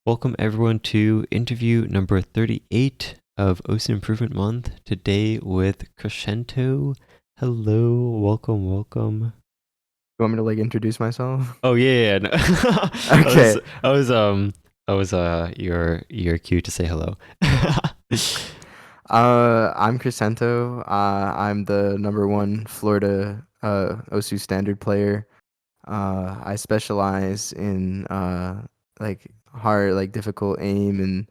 Welcome everyone to interview number 38 of OC Improvement Month. Today with Cracento. Hello, welcome. You want me to introduce myself? Oh yeah, no. Okay. I was your cue to say hello. I'm Cracento. I'm the number one Florida OSU standard player. I specialize in hard difficult aim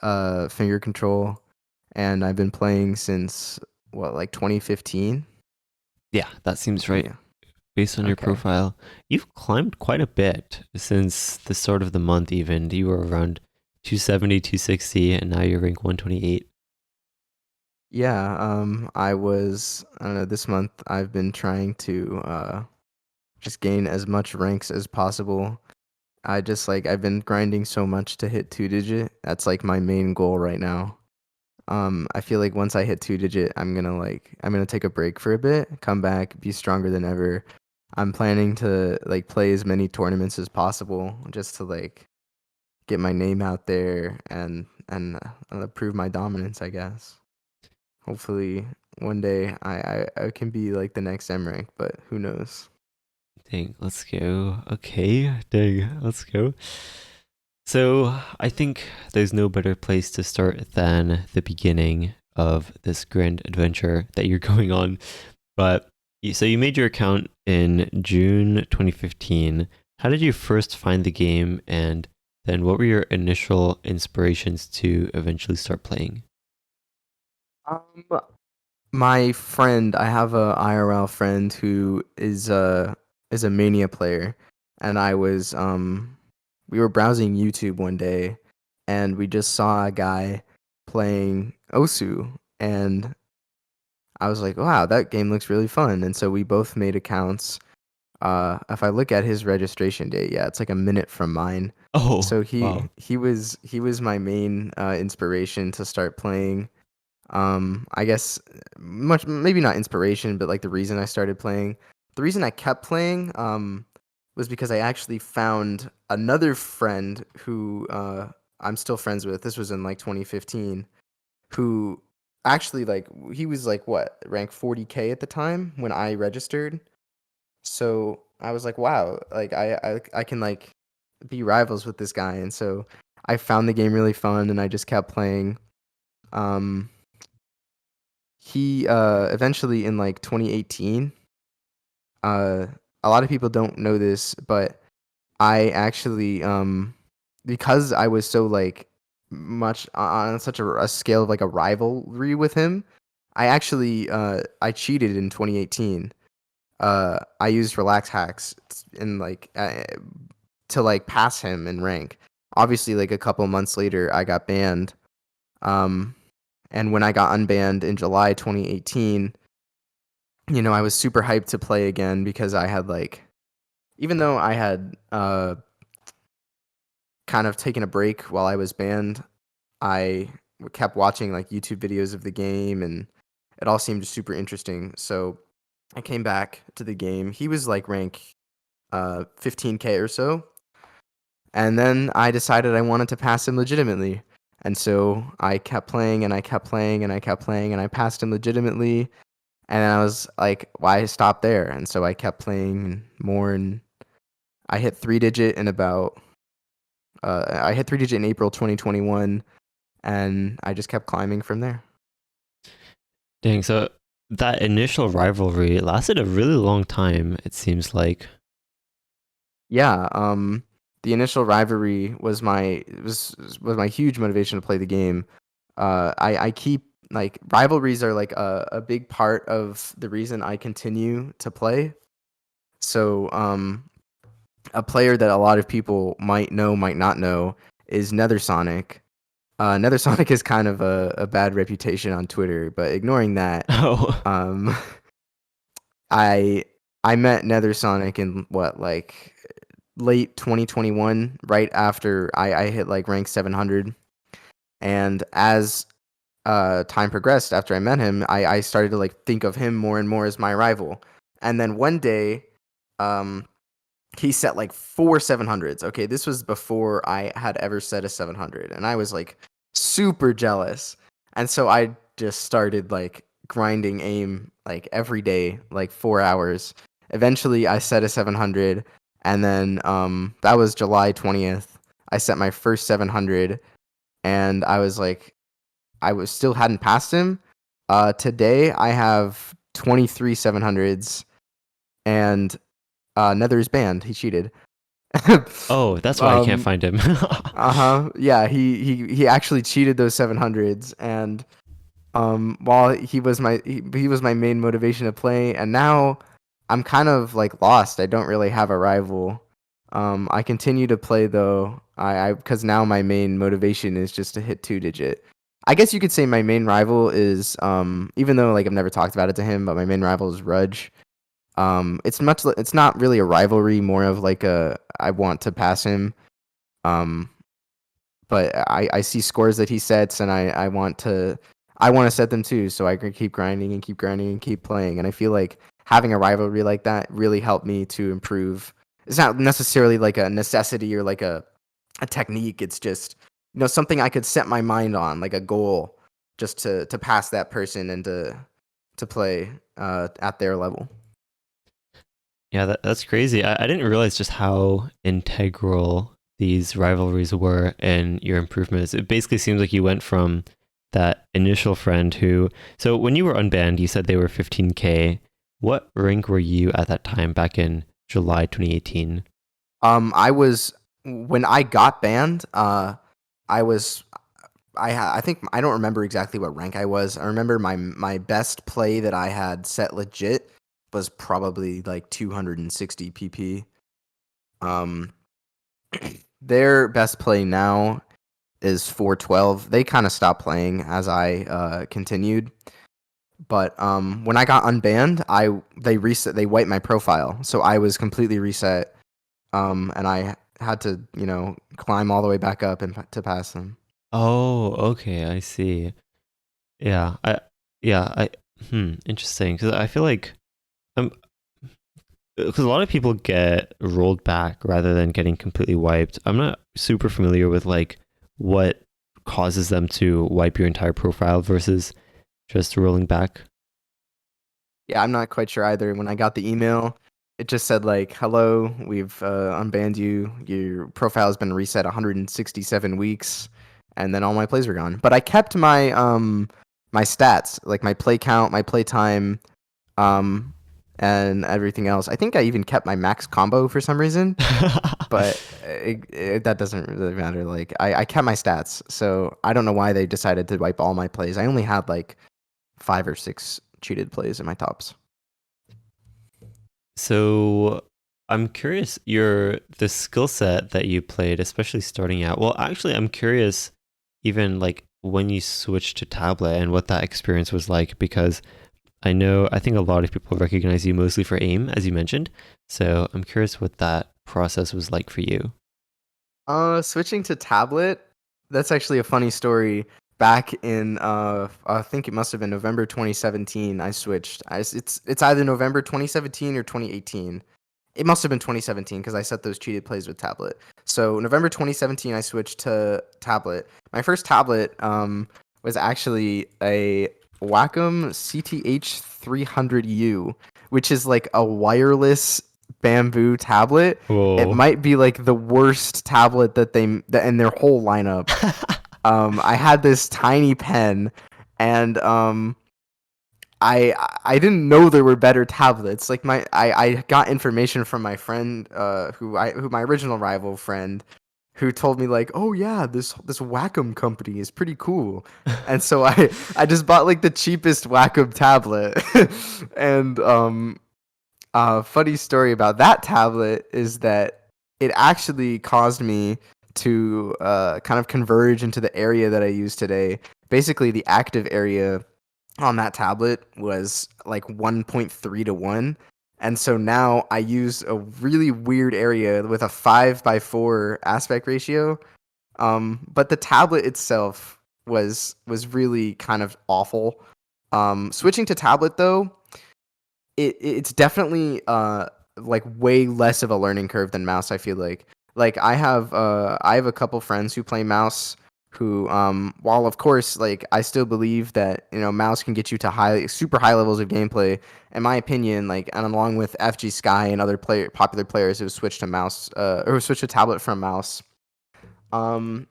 and finger control, and I've been playing since 2015. Yeah, that seems right. Yeah. Based on your Okay. profile, you've climbed quite a bit since the start of the month even. You were around 270, 260, and now you're rank 128. Yeah. I don't know, this month I've been trying to just gain as much ranks as possible. I've been grinding so much to hit two digit. That's like my main goal right now. I feel like once I hit two digit, I'm gonna take a break for a bit, come back, be stronger than ever. I'm planning to play as many tournaments as possible just to get my name out there and prove my dominance, I guess. Hopefully one day I can be like the next M rank, but who knows? Dang, let's go. Okay, dang, let's go. So I think there's no better place to start than the beginning of this grand adventure that you're going on. But so you made your account in June 2015. How did you first find the game, and then what were your initial inspirations to eventually start playing? Um, My friend, I have a IRL friend who is a Mania player, and we were browsing YouTube one day, and we just saw a guy playing Osu, and I was like, wow, that game looks really fun. And so we both made accounts. If I look at his registration date, yeah, it's like a minute from mine. Oh, So wow. he was my main inspiration to start playing. I guess much maybe not inspiration, but the reason I started playing, the reason I kept playing, was because I actually found another friend who I'm still friends with. This was in 2015, who actually he was what, rank 40K at the time when I registered. So I was like, wow, I can be rivals with this guy, and so I found the game really fun, and I just kept playing. Um, he eventually in 2018, uh a lot of people don't know this, but I actually because I was so much on such a scale of a rivalry with him, I cheated in 2018. I used relax hacks in to pass him in rank. Obviously, a couple months later I got banned. um and when I got unbanned in July 2018, I was super hyped to play again because I had even though I had kind of taken a break while I was banned, I kept watching YouTube videos of the game, and it all seemed super interesting. So I came back to the game. He was rank 15K or so, and then I decided I wanted to pass him legitimately. And so I kept playing and I kept playing and I kept playing and I passed him legitimately. And I was like, why stop there? And so I kept playing more, and I hit three digit in about I hit three digit in April 2021, and I just kept climbing from there. Dang, so that initial rivalry lasted a really long time, it seems like. Yeah, the initial rivalry was my huge motivation to play the game. I keep rivalries are a big part of the reason I continue to play. So a player that a lot of people might know, might not know, is Nethersonic. Nethersonic is kind of a bad reputation on Twitter, but ignoring that, Oh, um, I I met Nethersonic in what, late 2021, right after I hit rank 700. And as time progressed after I met him, I started to think of him more and more as my rival. And then one day, um, he set like 4 700s. Okay, this was before I had ever set a 700, and I was like super jealous. And so I just started like grinding aim like every day, like 4 hours. Eventually, I set a 700, and then that was July 20th. I set my first 700, and I was like, I was still hadn't passed him. Today I have 23 700s, and Nether's banned. He cheated. Oh, that's why I can't um, find him. yeah, he actually cheated those 700s, and while he was my main motivation to play, and now I'm kind of like lost. I don't really have a rival. I continue to play though. I because now my main motivation is just to hit 2 digit. I guess you could say my main rival is even though like I've never talked about it to him, but my main rival is Rudge. It's not really a rivalry, more of like a I want to pass him. Um, but I see scores that he sets, and I want to set them too, so I can keep grinding and keep grinding and keep playing. And I feel like having a rivalry like that really helped me to improve. It's not necessarily like a necessity or like a technique. It's just something I could set my mind on, like a goal, just to pass that person and to play at their level. Yeah, that's crazy. I didn't realize just how integral these rivalries were in your improvements. It basically seems like you went from that initial friend who. So when you were unbanned, you said they were 15K. What rank were you at that time back in July 2018? I was when I got banned. I was I think I don't remember exactly what rank I was. I remember my best play that I had set legit was probably like 260 pp. Um, their best play now is 412. They kind of stopped playing as I continued. But when I got unbanned, they wiped my profile, so I was completely reset. And I had to climb all the way back up and to pass them. Oh, okay, I see. Yeah, yeah, interesting. Because I feel like um, because a lot of people get rolled back rather than getting completely wiped. I'm not super familiar with like what causes them to wipe your entire profile versus just rolling back. Yeah, I'm not quite sure either. When I got the email, it just said like, "Hello, we've unbanned you. Your profile has been reset 167 weeks," and then all my plays were gone. But I kept my stats, like my play count, my play time, um, and everything else. I think I even kept my max combo for some reason, but that doesn't really matter. Like I kept my stats, so I don't know why they decided to wipe all my plays. I only had like 5 or 6 cheated plays in my tops. So I'm curious the skill set that you played, especially starting out. Well, actually, I'm curious even like when you switched to tablet and what that experience was like because I think a lot of people recognize you mostly for aim, as you mentioned. So I'm curious what that process was like for you. Switching to tablet, that's actually a funny story. Back in I think it must have been November 2017, I switched. It's either November 2017 or 2018. It must have been 2017 because I set those cheated plays with tablet. So November 2017, I switched to tablet. My first tablet was actually a Wacom CTH 300U, which is like a wireless bamboo tablet. It Whoa. might be like the worst tablet that in their whole lineup. I had this tiny pen, and I didn't know there were better tablets. Like I got information from my friend, who my original rival friend, who told me like, oh yeah, this Wacom company is pretty cool, and so I just bought like the cheapest Wacom tablet, and funny story about that tablet is that it actually caused me to kind of converge into the area that I use today. Basically, the active area on that tablet was like 1.3 to 1. And so now I use a really weird area with a 5:4 aspect ratio. But the tablet itself was really kind of awful. Switching to tablet though, it's definitely like way less of a learning curve than mouse. I feel like I have a couple friends who play mouse who while of course like I still believe that mouse can get you to super high levels of gameplay. In my opinion, like, and along with FG Sky and other popular players who switched to mouse or who switched to tablet from mouse, um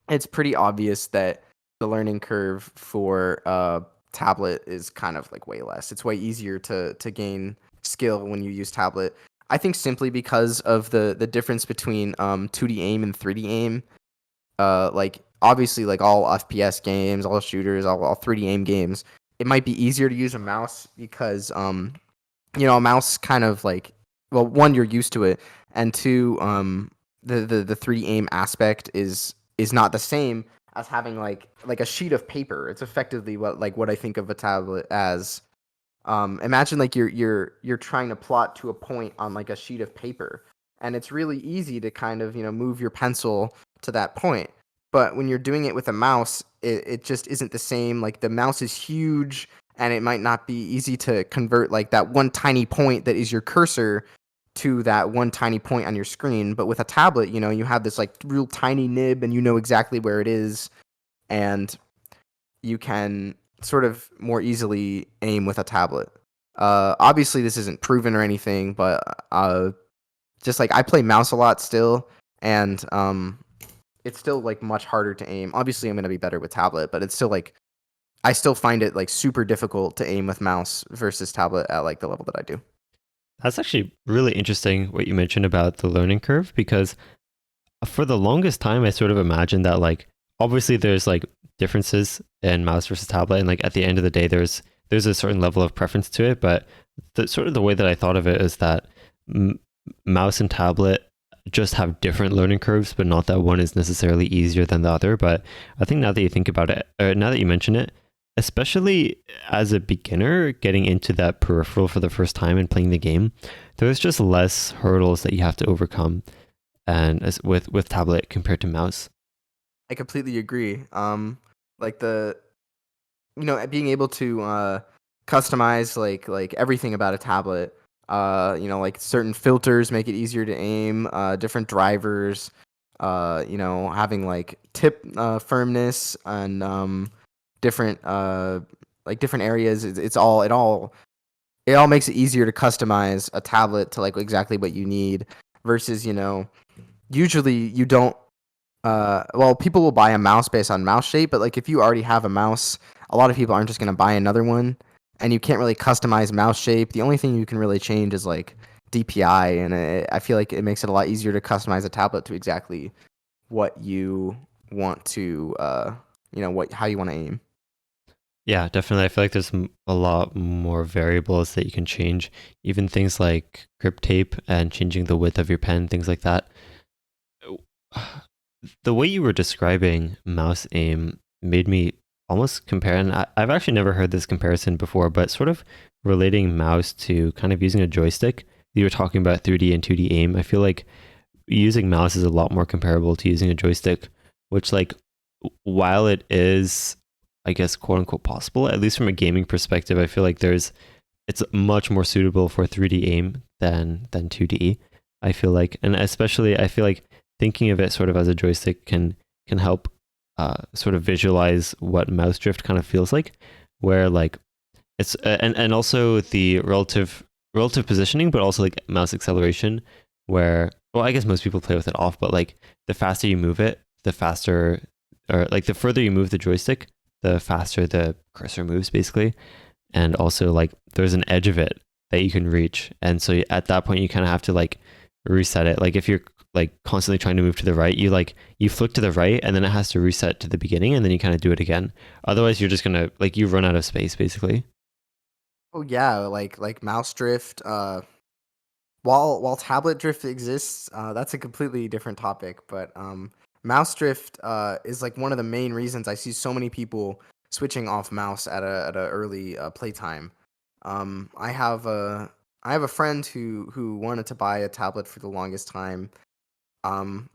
it's pretty obvious that the learning curve for tablet is kind of like way less. It's way easier to gain skill when you use tablet. I think simply because of the difference between 2D aim and 3D aim. Like obviously like all FPS games, all shooters, all 3D aim games, it might be easier to use a mouse because a mouse kind of like, well, one, you're used to it, and two, the 3D aim aspect is not the same as having like a sheet of paper. It's effectively what I think of a tablet as. Imagine like you're trying to plot to a point on like a sheet of paper, and it's really easy to kind of move your pencil to that point. But when you're doing it with a mouse, it just isn't the same. Like the mouse is huge, and it might not be easy to convert like that one tiny point that is your cursor to that one tiny point on your screen. But with a tablet, you have this like real tiny nib, and you know exactly where it is, and you can sort of more easily aim with a tablet. Obviously, this isn't proven or anything, but just like I play mouse a lot still, and it's still like much harder to aim. Obviously, I'm gonna be better with tablet, but it's still like I still find it like super difficult to aim with mouse versus tablet at like the level that I do. That's actually really interesting what you mentioned about the learning curve, because for the longest time I sort of imagined that like obviously there's like differences in mouse versus tablet, and like at the end of the day there's a certain level of preference to it, but the sort of the way that I thought of it is that mouse and tablet just have different learning curves, but not that one is necessarily easier than the other. But I think now that you think about it, or now that you mention it, especially as a beginner getting into that peripheral for the first time and playing the game, there's just less hurdles that you have to overcome, and as with tablet compared to mouse. I completely agree. Like being able to customize like everything about a tablet. Like certain filters make it easier to aim. Different drivers. Having like tip firmness and different like different areas. It all makes it easier to customize a tablet to like exactly what you need. Versus usually you don't well, people will buy a mouse based on mouse shape, but like if you already have a mouse, a lot of people aren't just going to buy another one, and you can't really customize mouse shape. The only thing you can really change is like DPI, and I feel like it makes it a lot easier to customize a tablet to exactly what you want to what how you want to aim. Yeah, definitely. I feel like there's a lot more variables that you can change, even things like grip tape and changing the width of your pen, things like that. The way you were describing mouse aim made me almost compare, and I've actually never heard this comparison before, but sort of relating mouse to kind of using a joystick. You were talking about 3D and 2D aim. I feel like using mouse is a lot more comparable to using a joystick, which like while it is, I guess, quote unquote possible, at least from a gaming perspective, I feel like it's much more suitable for 3D aim than 2D. I feel like, and especially I feel like thinking of it sort of as a joystick can help sort of visualize what mouse drift kind of feels like, where like it's and also the relative positioning, but also like mouse acceleration, where well I guess most people play with it off, but like the faster you move it, the faster, or like the further you move the joystick, the faster the cursor moves basically, and also like there's an edge of it that you can reach, and so at that point you kind of have to like reset it. Like if you're like constantly trying to move to the right, you flick to the right and then it has to reset to the beginning, and then you kind of do it again. Otherwise you're just gonna like you run out of space basically. Oh yeah, like mouse drift. While tablet drift exists, that's a completely different topic. But mouse drift is like one of the main reasons I see so many people switching off mouse at a early playtime. I have a friend who wanted to buy a tablet for the longest time. Um,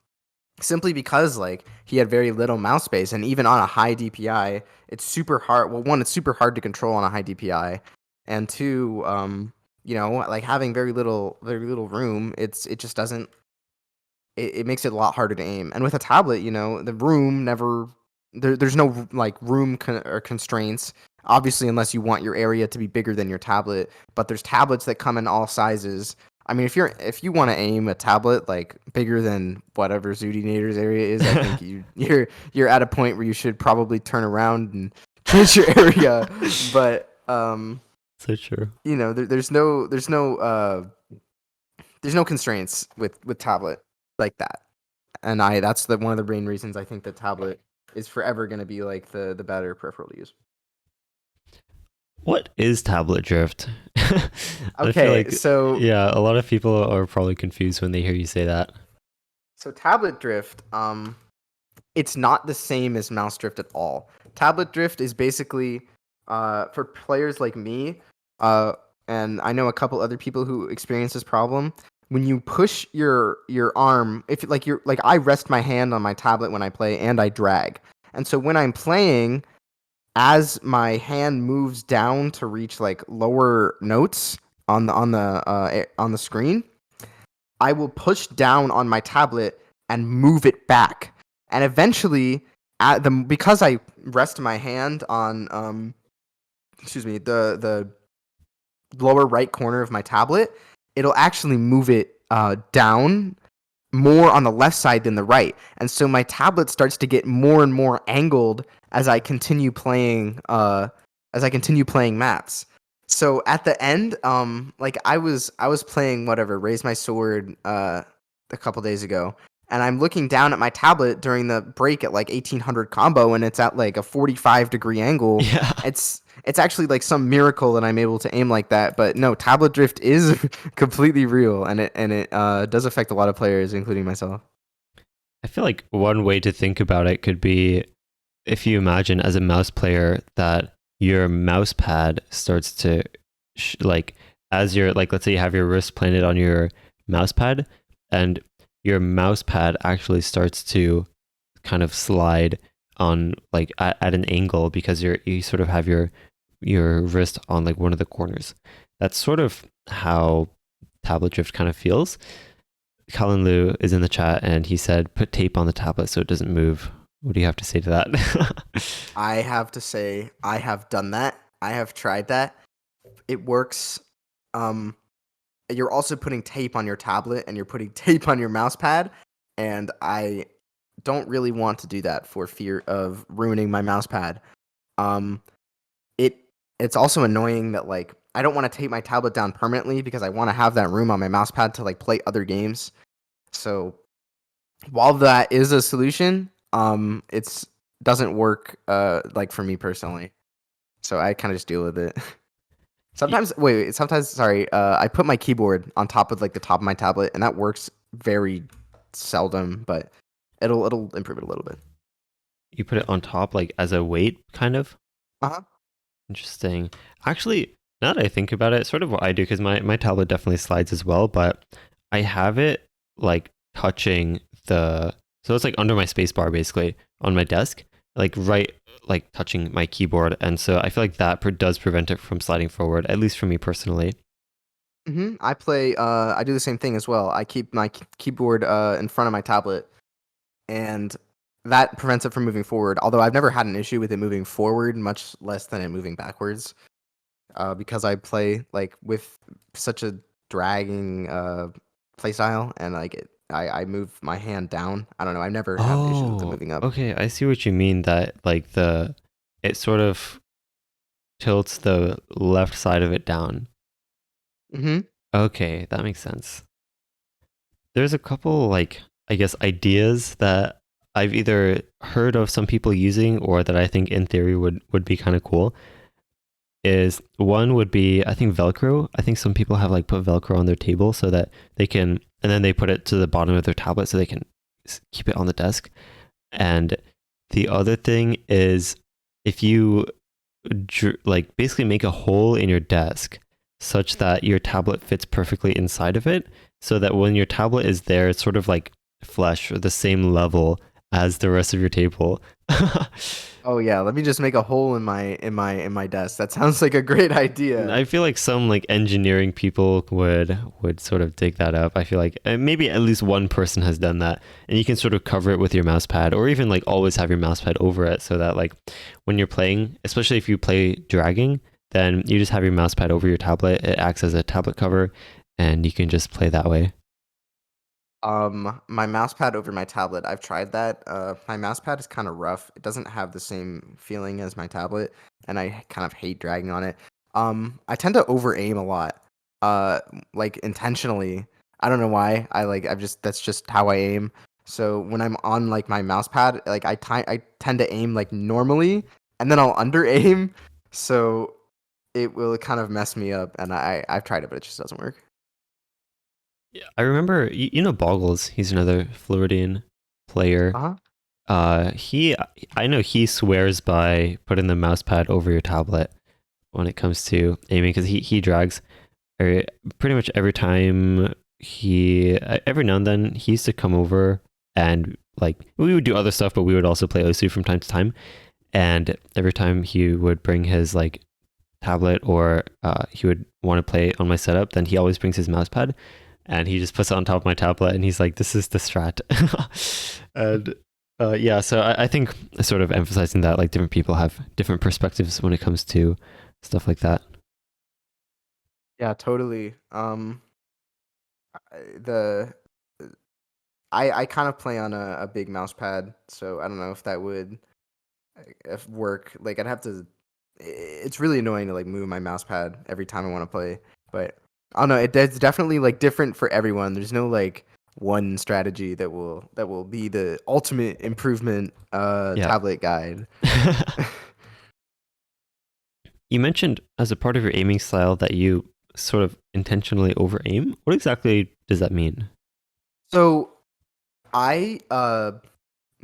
Simply because like he had very little mouse space, and even on a high DPI, it's super hard. Well, one, it's super hard to control on a high DPI, and two, like having very little room, it just doesn't it makes it a lot harder to aim. And with a tablet, the room never there's no like or constraints. Obviously, unless you want your area to be bigger than your tablet, but there's tablets that come in all sizes. I mean, if you want to aim a tablet like bigger than whatever Zoodinator's area is, I think you're at a point where you should probably turn around and change your area. But So true. there's no constraints with tablet like that, and that's one of the main reasons I think the tablet is forever going to be like the better peripheral to use. What is tablet drift? I feel Okay, like, so yeah, a lot of people are probably confused when they hear you say that. tablet drift, it's not the same as mouse drift at all. Tablet drift is basically for players like me, and I know a couple other people who experience this problem. When you push your arm, if like you're like I rest my hand on my tablet when I play and I drag. And so when I'm playing, as my hand moves down to reach like lower notes on the screen, I will push down on my tablet and move it back. And eventually because I rest my hand on the lower right corner of my tablet, it'll actually move it down more on the left side than the right. And so my tablet starts to get more and more angled as I continue playing maps. So at the end, like I was playing whatever, Raise My Sword a couple days ago, and I'm looking down at my tablet during the break at like 1800 combo, and it's at like a 45-degree angle. Yeah. It's actually like some miracle that I'm able to aim like that. But no, tablet drift is completely real, and it does affect a lot of players, including myself. I feel like one way to think about it could be if you imagine as a mouse player that your mouse pad starts to like as you're like, let's say you have your wrist planted on your mouse pad and your mouse pad actually starts to kind of slide on like at an angle because you sort of have your wrist on like one of the corners. That's sort of how tablet drift kind of feels. Colin Liu is in the chat and he said put tape on the tablet so it doesn't move. What do you have to say to that? I have to say I have done that. I have tried that. It works. You're also putting tape on your tablet and you're putting tape on your mouse pad, and I don't really want to do that for fear of ruining my mouse pad. Um, it it's also annoying that like I don't want to tape my tablet down permanently because I want to have that room on my mouse pad to like play other games. So while that is a solution, it's doesn't work like for me personally. So I kind of just deal with it. Sometimes sorry, I put my keyboard on top of like the top of my tablet, and that works very seldom, but it'll improve it a little bit. You put it on top like as a weight kind of? Uh-huh. Interesting. Actually, now that I think about it, sort of what I do, because my tablet definitely slides as well, but I have it like touching so it's like under my space bar basically on my desk, like right, like touching my keyboard. And so I feel like that does prevent it from sliding forward, at least for me personally. I do the same thing as well. I keep my keyboard in front of my tablet, and that prevents it from moving forward. Although I've never had an issue with it moving forward, much less than it moving backwards. Because I play like with such a dragging play style, and like I move my hand down. I don't know. I've never had an issue with it Oh, moving up. okay. I see what you mean that like it sort of tilts the left side of it down. Mm-hmm. Okay, that makes sense. There's a couple like I guess ideas that I've either heard of some people using or that I think in theory would be kind of cool. Is one would be I think Velcro. I think some people have like put Velcro on their table so that they can, and then they put it to the bottom of their tablet so they can keep it on the desk. And the other thing is if you like basically make a hole in your desk such that your tablet fits perfectly inside of it, so that when your tablet is there, it's sort of like flush or the same level as the rest of your table. Oh yeah, let me just make a hole in my desk. That sounds like a great idea. I feel like some like engineering people would sort of dig that up. I feel like maybe at least one person has done that, and you can sort of cover it with your mouse pad, or even like always have your mouse pad over it, so that like when you're playing, especially if you play dragging, then you just have your mouse pad over your tablet. It acts as a tablet cover, and you can just play that way. My mouse pad over my tablet, I've tried that. My mouse pad is kind of rough. It doesn't have the same feeling as my tablet, and I kind of hate dragging on it. I tend to over aim a lot. Like intentionally. I don't know why. I've just that's just how I aim. So when I'm on like my mouse pad, like I tend to aim like normally, and then I'll under aim. So it will kind of mess me up, and I've tried it, but it just doesn't work. Yeah. I remember, you know, Boggles. He's another Floridian player. Uh-huh. He, I know he swears by putting the mouse pad over your tablet when it comes to aiming because he drags every, pretty much every time every now and then he used to come over and like we would do other stuff, but we would also play OSU from time to time. And every time he would bring his like tablet or he would want to play on my setup, then he always brings his mouse pad and he just puts it on top of my tablet and he's like, "This is the strat." And yeah, so I think sort of emphasizing that like different people have different perspectives when it comes to stuff like that. Yeah, totally. The I kind of play on a big mouse pad, so I don't know if that would if work. Like I'd have to. It's really annoying to like move my mouse pad every time I want to play, but I don't know. It's definitely like different for everyone. There's no like one strategy that will be the ultimate improvement Yeah. tablet guide. You mentioned as a part of your aiming style that you sort of intentionally over aim. What exactly does that mean? So I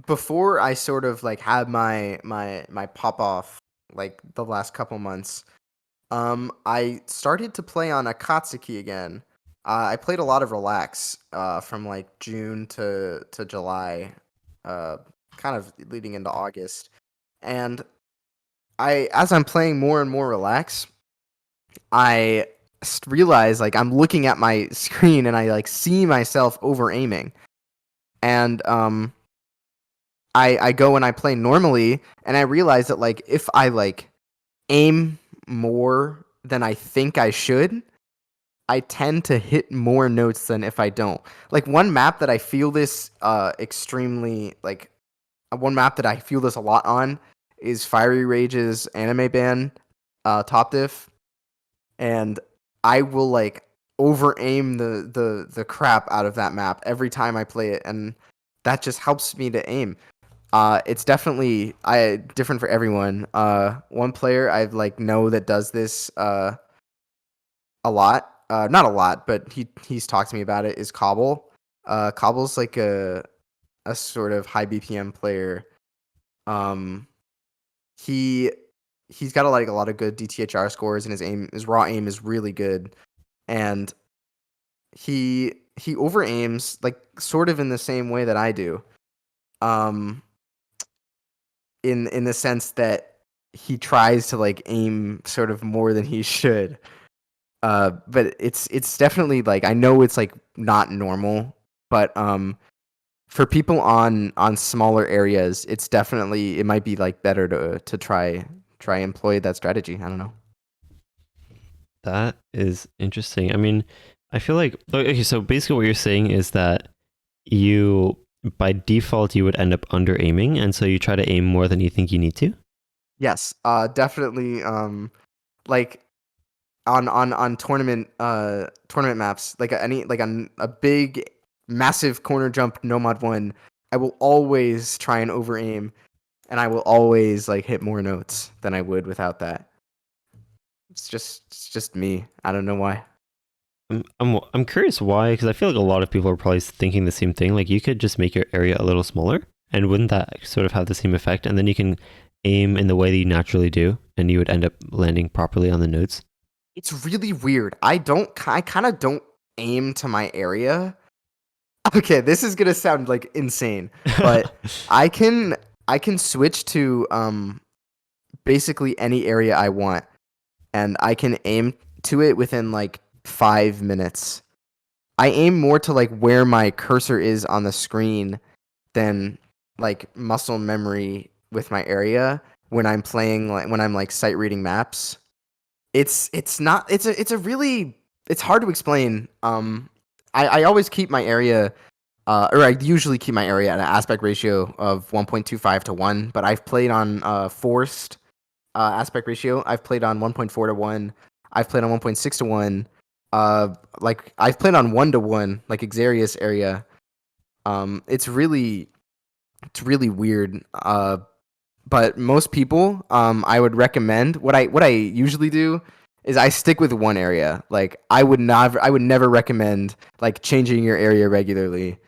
before I sort of like had my pop off like the last couple months, I started to play on Akatsuki again. I played a lot of Relax from like June to July, uh, kind of leading into August. And as I'm playing more and more Relax, I realize like I'm looking at my screen and I like see myself over aiming. And I go and I play normally, and I realize that like if I like aim more than I think I should, I tend to hit more notes than if I don't. Like one map that I feel this extremely like one map that I feel this a lot on is Fiery Rage's anime ban top diff, and I will like over aim the crap out of that map every time I play it, and that just helps me to aim. It's definitely different for everyone. One player I like know that does this a lot. Not a lot, but he's talked to me about it. Is Cobble? Cobble's like a sort of high BPM player. Um, he he's got like a lot of good DTHR scores, and his raw aim is really good. And he over aims like sort of in the same way that I do. Um, in the sense that he tries to like aim sort of more than he should. But it's definitely like I know it's like not normal, but for people on smaller areas, it's definitely it might be like better to try employ that strategy. I don't know. That is interesting. I mean, I feel like okay, so basically what you're saying is that you by default you would end up under aiming and so you try to aim more than you think you need to. Yes, definitely. Like on tournament maps, like any like on a big massive corner jump nomad one, I will always try and over aim, and I will always like hit more notes than I would without that. It's just me. I don't know why. I'm curious why because I feel like a lot of people are probably thinking the same thing. Like you could just make your area a little smaller and wouldn't that sort of have the same effect and then you can aim in the way that you naturally do and you would end up landing properly on the notes. It's really weird. I kind of don't aim to my area. Okay, this is gonna sound like insane, but I can I can switch to basically any area I want, and I can aim to it within like 5 minutes. I aim more to like where my cursor is on the screen than like muscle memory with my area when I'm playing like when I'm like sight reading maps. It's not it's a really it's hard to explain. I always keep my area or I usually keep my area at an aspect ratio of 1.25 to 1, but I've played on forced aspect ratio. I've played on 1.4 to 1. I've played on 1.6 to 1. Like I've played on 1 to 1, like Xarius area. It's really weird. But most people, I would recommend what I usually do is I stick with one area. Like I would never recommend like changing your area regularly.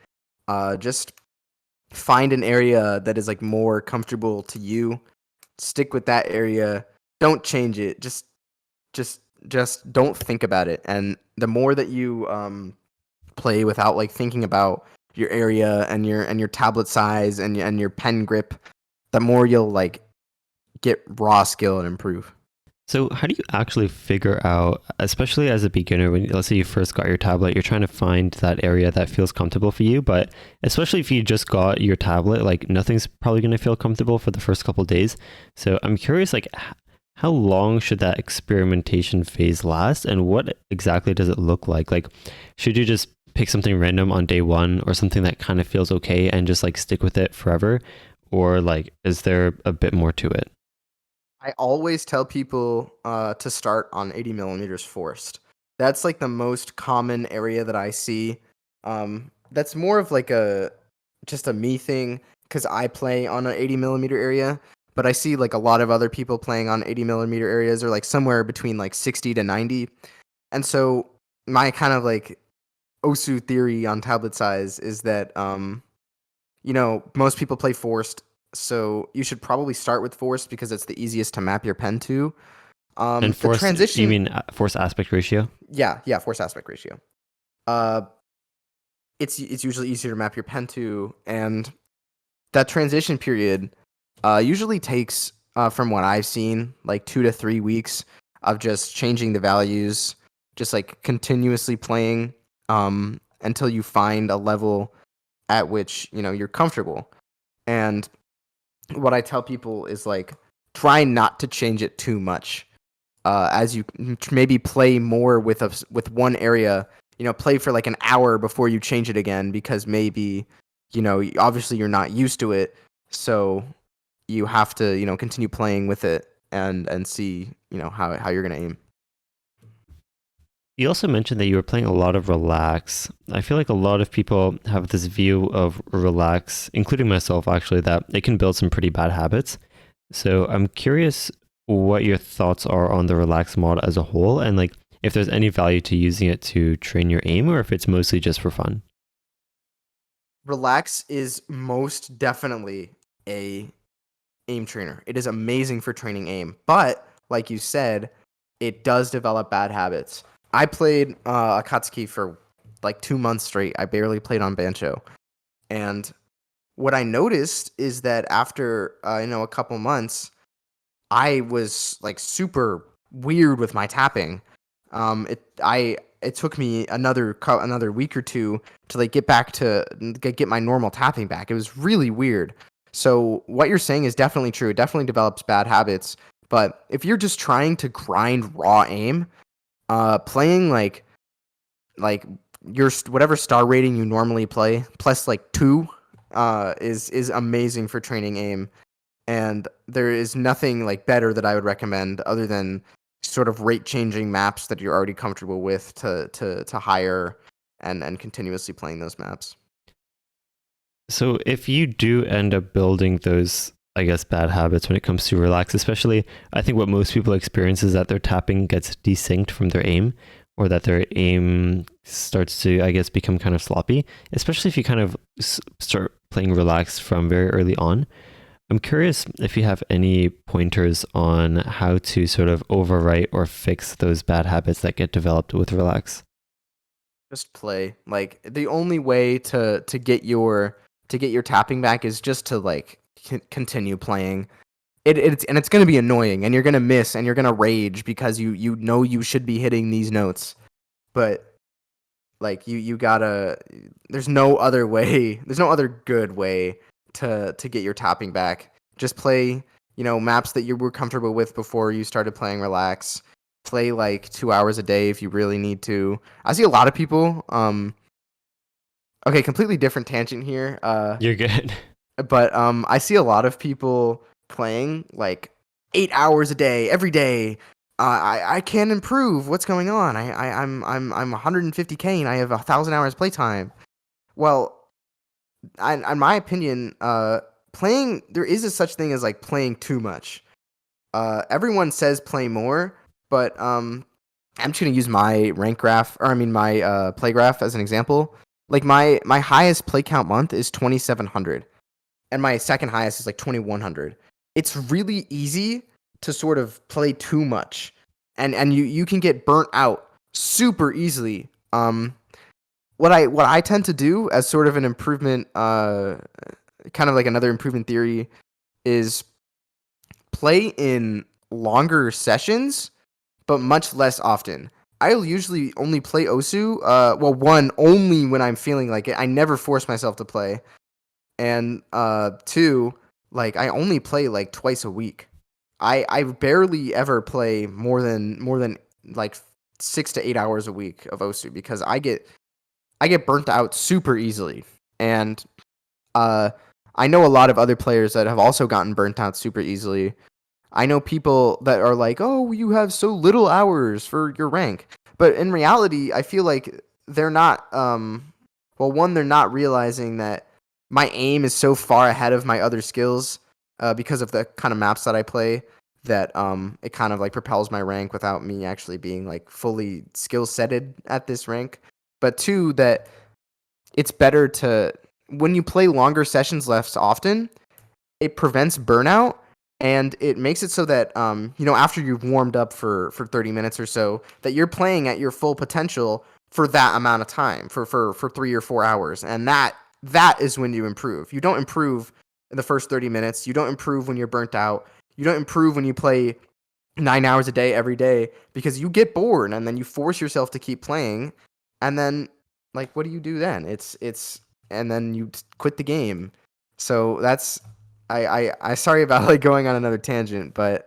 Just find an area that is like more comfortable to you. Stick with that area. Don't change it. Just just don't think about it. And the more that you play without like thinking about your area and your tablet size and your pen grip, the more you'll like get raw skill and improve. So, how do you actually figure out, especially as a beginner, when let's say you first got your tablet, you're trying to find that area that feels comfortable for you, but especially if you just got your tablet, like nothing's probably going to feel comfortable for the first couple of days. So, I'm curious, like, how long should that experimentation phase last, and what exactly does it look like? Like, should you just pick something random on day one, or something that kind of feels okay and just like stick with it forever? Or, like, is there a bit more to it? I always tell people to start on 80 millimeters forced. That's like the most common area that I see. That's more of like a just a me thing because I play on an 80 millimeter area, but I see like a lot of other people playing on 80 millimeter areas or like somewhere between like 60 to 90. And so my kind of like Osu theory on tablet size is that most people play forced, so you should probably start with forced because it's the easiest to map your pen to. And The forced, you transition, mean force aspect ratio? yeah, force aspect ratio. Uh, it's usually easier to map your pen to, and that transition period usually takes, from what I've seen, like 2 to 3 weeks of just changing the values, just like continuously playing until you find a level at which you're comfortable. And what I tell people is like try not to change it too much. As you maybe play more with one area, play for like an hour before you change it again because maybe obviously you're not used to it, so you have to continue playing with it and see how you're gonna aim. You also mentioned that you were playing a lot of relax. I feel like a lot of people have this view of relax, including myself actually, that it can build some pretty bad habits. So I'm curious what your thoughts are on the relax mod as a whole, and like if there's any value to using it to train your aim, or if it's mostly just for fun. Relax is most definitely a aim trainer. It is amazing for training aim, but like you said, it does develop bad habits. I played Akatsuki for like 2 months straight. I barely played on Bancho, and what I noticed is that after a couple months, I was like super weird with my tapping. It took me another week or two to like get back to get my normal tapping back. It was really weird. So what you're saying is definitely true. It definitely develops bad habits. But if you're just trying to grind raw aim, playing like your whatever star rating you normally play plus like 2 is amazing for training aim, and there is nothing like better that I would recommend other than sort of rate changing maps that you're already comfortable with to hire and continuously playing those maps. So if you do end up building those, I guess, bad habits when it comes to relax, especially, I think what most people experience is that their tapping gets desynced from their aim, or that their aim starts to, I guess, become kind of sloppy, especially if you kind of start playing relax from very early on. I'm curious if you have any pointers on how to sort of overwrite or fix those bad habits that get developed with relax. Just play. Like the only way to get your tapping back is just to like continue playing. It's going to be annoying, and you're going to miss, and you're going to rage because you know you should be hitting these notes, but like you gotta. There's no other way. There's no other good way to get your tapping back. Just play, maps that you were comfortable with before you started playing Relax. Play like 2 hours a day if you really need to. I see a lot of people. Okay, completely different tangent here. You're good. But I see a lot of people playing like 8 hours a day every day. I can't improve. What's going on? I'm 150K and I have 1,000 hours playtime. Well, in my opinion, playing there is a such thing as like playing too much. Everyone says play more, but I'm just gonna use my rank graph, or I mean my play graph as an example. Like my highest play count month is 2,700, and my second highest is like 2,100. It's really easy to sort of play too much, and you can get burnt out super easily. What I tend to do as sort of an improvement, kind of like another improvement theory, is play in longer sessions, but much less often. I'll usually only play Osu. Well, one, only when I'm feeling like it. I never force myself to play, and two, like I only play like twice a week. I barely ever play more than like 6 to 8 hours a week of Osu because I get burnt out super easily, and uh, I know a lot of other players that have also gotten burnt out super easily. I know people that are like, "Oh, you have so little hours for your rank," but in reality, I feel like they're not. Well, one, they're not realizing that my aim is so far ahead of my other skills because of the kind of maps that I play that it kind of like propels my rank without me actually being like fully skill setted at this rank. But two, that it's better to when you play longer sessions less often, it prevents burnout, and it makes it so that after you've warmed up for 30 minutes or so, that you're playing at your full potential for that amount of time, for 3 or 4 hours, and that is when you improve. You don't improve in the first 30 minutes. You don't improve when you're burnt out. You don't improve when you play 9 hours a day every day because you get bored and then you force yourself to keep playing, and then like what do you do then? It's and then you quit the game. So I sorry about like going on another tangent, but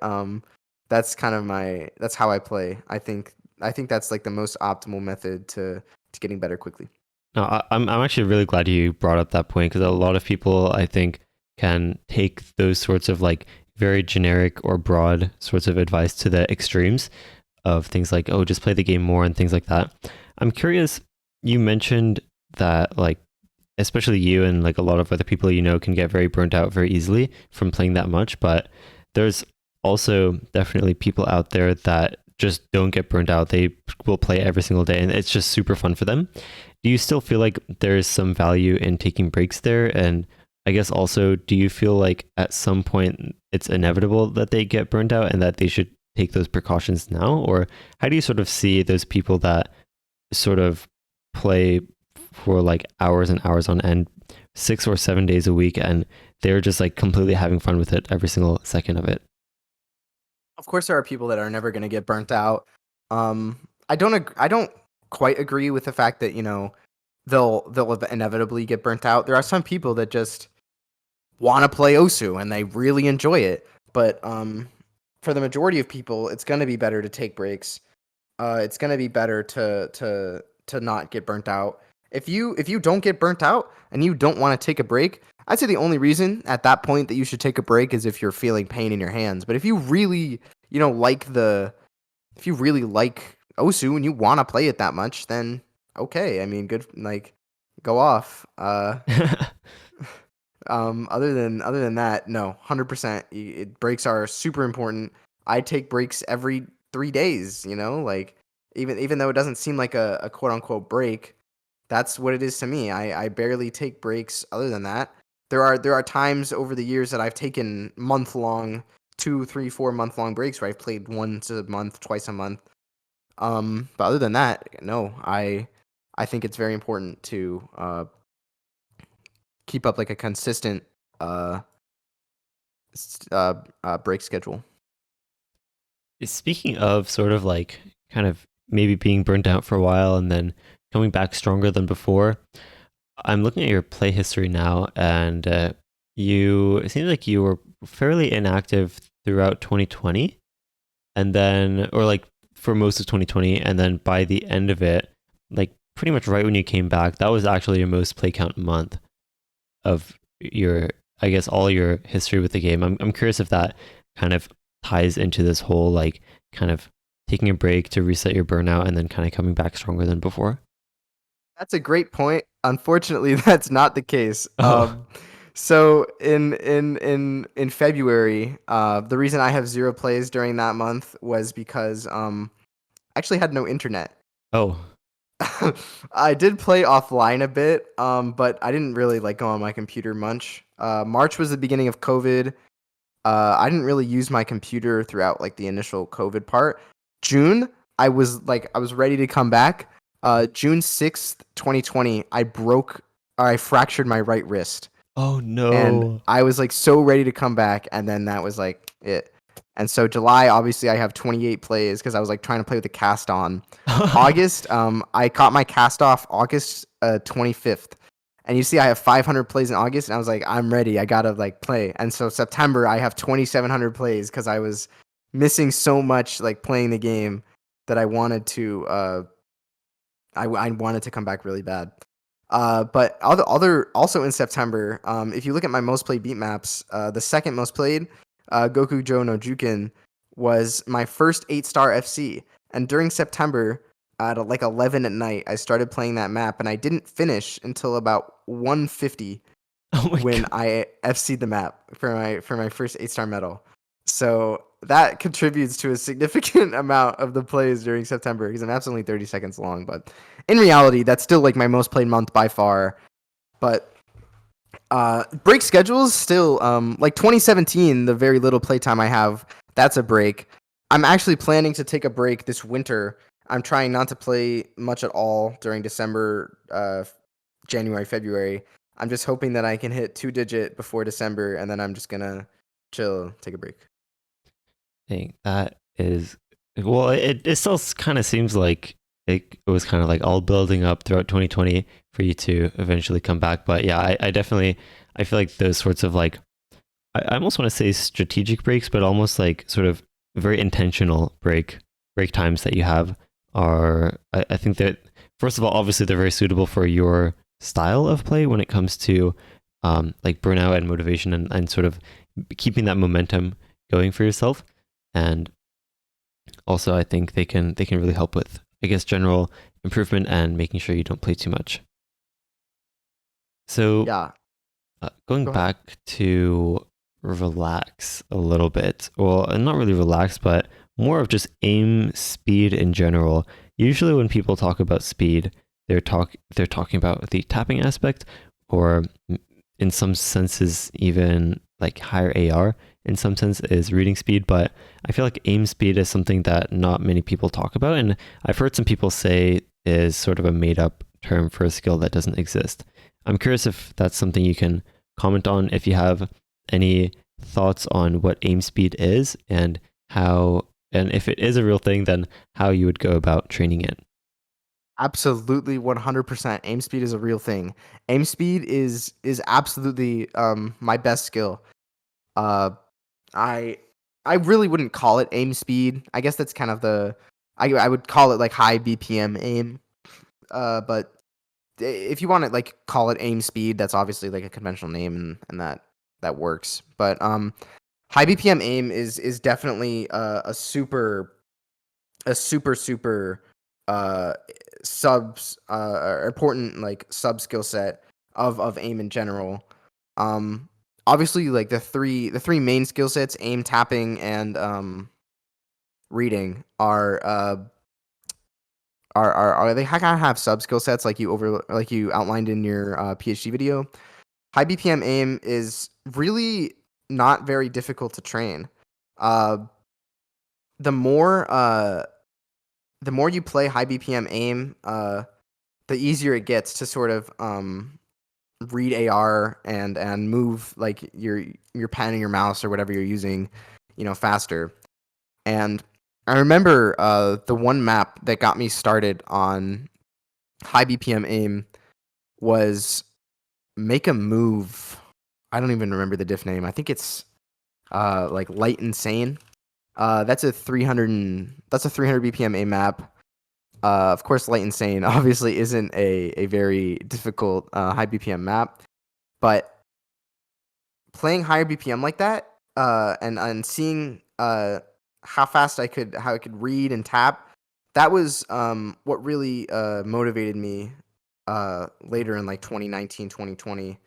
that's kind of that's how I play. I think that's like the most optimal method to getting better quickly. No, I'm actually really glad you brought up that point because a lot of people I think can take those sorts of like very generic or broad sorts of advice to the extremes of things like, oh, just play the game more and things like that. I'm curious, you mentioned that like especially you and like a lot of other people you know can get very burnt out very easily from playing that much, but there's also definitely people out there that just don't get burnt out. They will play every single day and it's just super fun for them. Do you still feel like there's some value in taking breaks there? And I guess also, do you feel like at some point it's inevitable that they get burnt out and that they should take those precautions now? Or how do you sort of see those people that sort of play for like hours and hours on end, 6 or 7 days a week, and they're just like completely having fun with it every single second of it? Of course, there are people that are never going to get burnt out. I don't quite agree with the fact that they'll inevitably get burnt out. There are some people that just want to play Osu and they really enjoy it, but for the majority of people, it's going to be better to take breaks. It's going to be better to not get burnt out. If you don't get burnt out and you don't want to take a break, I'd say the only reason at that point that you should take a break is if you're feeling pain in your hands. But if you really, if you really like Osu and you want to play it that much, then okay. I mean, good, like go off. Other than that, no, 100%. Breaks are super important. I take breaks every 3 days. Like even though it doesn't seem like a quote unquote break, that's what it is to me. I barely take breaks. Other than that, there are times over the years that I've taken month long, 2, 3, 4 month long breaks where I've played once a month, twice a month. But other than that, no, I think it's very important to keep up like a consistent uh, break schedule. Speaking of sort of like kind of maybe being burnt out for a while and then coming back stronger than before, I'm looking at your play history now, and it seems like you were fairly inactive throughout 2020, and then, or like for most of 2020, and then by the end of it, like pretty much right when you came back, that was actually your most play count month of your, I guess, all your history with the game. I'm curious if that kind of ties into this whole like kind of taking a break to reset your burnout and then kind of coming back stronger than before. That's a great point. Unfortunately, that's not the case. Oh, So in February, the reason I have 0 plays during that month was because I actually had no internet. oh, I did play offline a bit, but I didn't really like go on my computer much. March was the beginning of COVID. I didn't really use my computer throughout like the initial COVID part. June, I was ready to come back. June 6th, 2020, I fractured my right wrist, oh and no. I was like so ready to come back, and then that was like it. And so July, obviously, I have 28 plays because I was like trying to play with the cast on. August, I caught my cast off August 25th. And you see, I have 500 plays in August, and I was like, I'm ready. I gotta like play. And so September, I have 2,700 plays because I was missing so much like playing the game that I wanted to. I wanted to come back really bad. But also in September, if you look at my most played beat maps, the second most played, Goku Joe no Jukin, was my first 8-star FC. And during September, at like 11 at night, I started playing that map, and I didn't finish until about 150 Oh my when god. I FC'd the map for my first 8-star medal. So that contributes to a significant amount of the plays during September because the map's only 30 seconds long. But in reality, that's still like my most played month by far. But break schedules still like 2017, the very little playtime I have, that's a break. I'm actually planning to take a break this winter. I'm trying not to play much at all during December, January, February. I'm just hoping that I can hit 2-digit before December, and then I'm just gonna chill, take a break. Dang, that is well. It still kind of seems like it was kind of like all building up throughout 2020 for you to eventually come back. But yeah, I definitely I feel like those sorts of like I almost want to say strategic breaks, but almost like sort of very intentional break times that you have are I think that first of all, obviously they're very suitable for your style of play when it comes to like burnout and motivation and sort of keeping that momentum going for yourself. And also I think they can really help with I guess general improvement and making sure you don't play too much. So Yeah, going go ahead. back to relax a little bit, well, and not really relax, but more of just aim speed in general. Usually, when people talk about speed, they're talking about the tapping aspect, or in some senses, even like higher AR. In some sense, is reading speed, but I feel like aim speed is something that not many people talk about, and I've heard some people say is sort of a made up term for a skill that doesn't exist. I'm curious if that's something you can comment on, if you have any thoughts on what aim speed is and how, and if it is a real thing, then how you would go about training it. Absolutely, 100%. Aim speed is a real thing. Aim speed is absolutely my best skill. Uh, I I really wouldn't call it aim speed. I guess that's kind of I would call it like high BPM aim. But if you want to like call it aim speed, that's obviously like a conventional name, and that works. But high BPM aim is definitely a super uh subs important like sub skill set of aim in general. Um Obviously like the three main skill sets, aim, tapping, and reading are they kind of have sub skill sets like you outlined in your PhD video. High BPM aim is really not very difficult to train. Uh the more uh the more you play high BPM aim, the easier it gets to sort of read AR and move like your pen and your mouse or whatever you're using, faster. And I remember the one map that got me started on high BPM aim was Make a Move. I don't even remember the diff name. I think it's like Light Insane. That's a 300 BPM aim map. Of course, Light Insane obviously isn't a very difficult high BPM map, but playing higher BPM like that, and seeing how fast how I could read and tap, that was what really motivated me later in like 2019, 2020.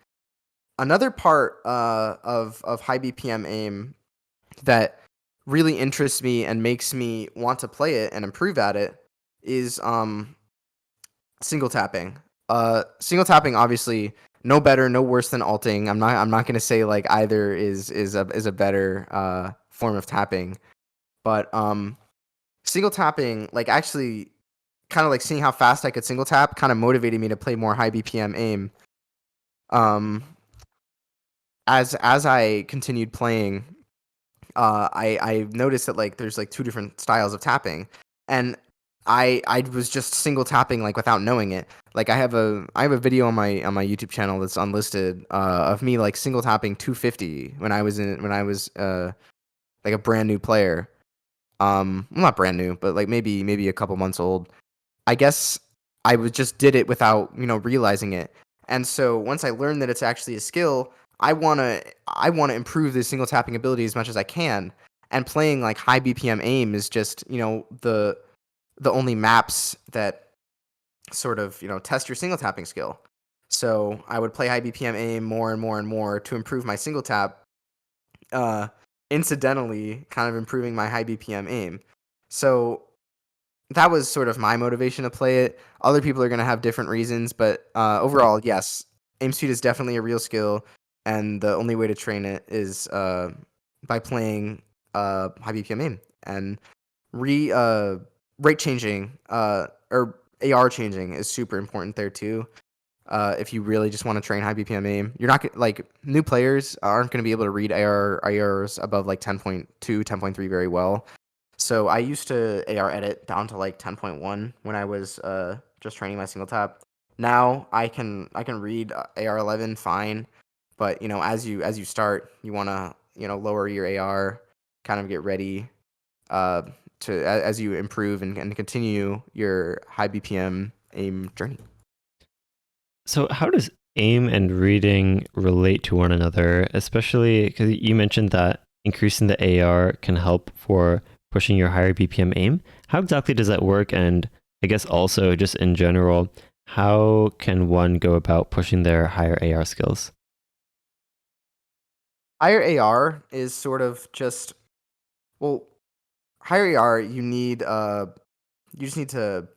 Another part of high BPM aim that really interests me and makes me want to play it and improve at it is single tapping. Single tapping obviously no better, no worse than alting. I'm not gonna say like either is a better form of tapping, but single tapping, like, actually kind of like seeing how fast I could single tap kind of motivated me to play more high BPM aim. Um, as I continued playing, I noticed that like there's like two different styles of tapping, and I was just single tapping like without knowing it. Like I have a video on my YouTube channel that's unlisted of me like single tapping 250 when I was like a brand new player. Well, not brand new, but like maybe a couple months old. I guess I was just did it without realizing it. And so once I learned that it's actually a skill, I wanna improve the single tapping ability as much as I can. And playing like high BPM aim is just the only maps that sort of test your single tapping skill. So I would play high BPM aim more and more and more to improve my single tap. Uh, Incidentally, kind of improving my high BPM aim. So that was sort of my motivation to play it. Other people are going to have different reasons, but overall, yes, aim speed is definitely a real skill, and the only way to train it is by playing high BPM aim and re rate changing or AR changing is super important there too. If you really just want to train high BPM aim, you're not like new players aren't going to be able to read ARs above like 10.2, 10.3 very well. So I used to AR edit down to like 10.1 when I was just training my single tap. Now I can read AR 11 fine, but as you start, you want to lower your AR, kind of get ready uh, as you improve and continue your high BPM aim journey. So, how does aim and reading relate to one another, especially because you mentioned that increasing the AR can help for pushing your higher BPM aim? How exactly does that work? And I guess also, just in general, how can one go about pushing their higher AR skills? Higher AR is sort of just, well, higher AR you just need to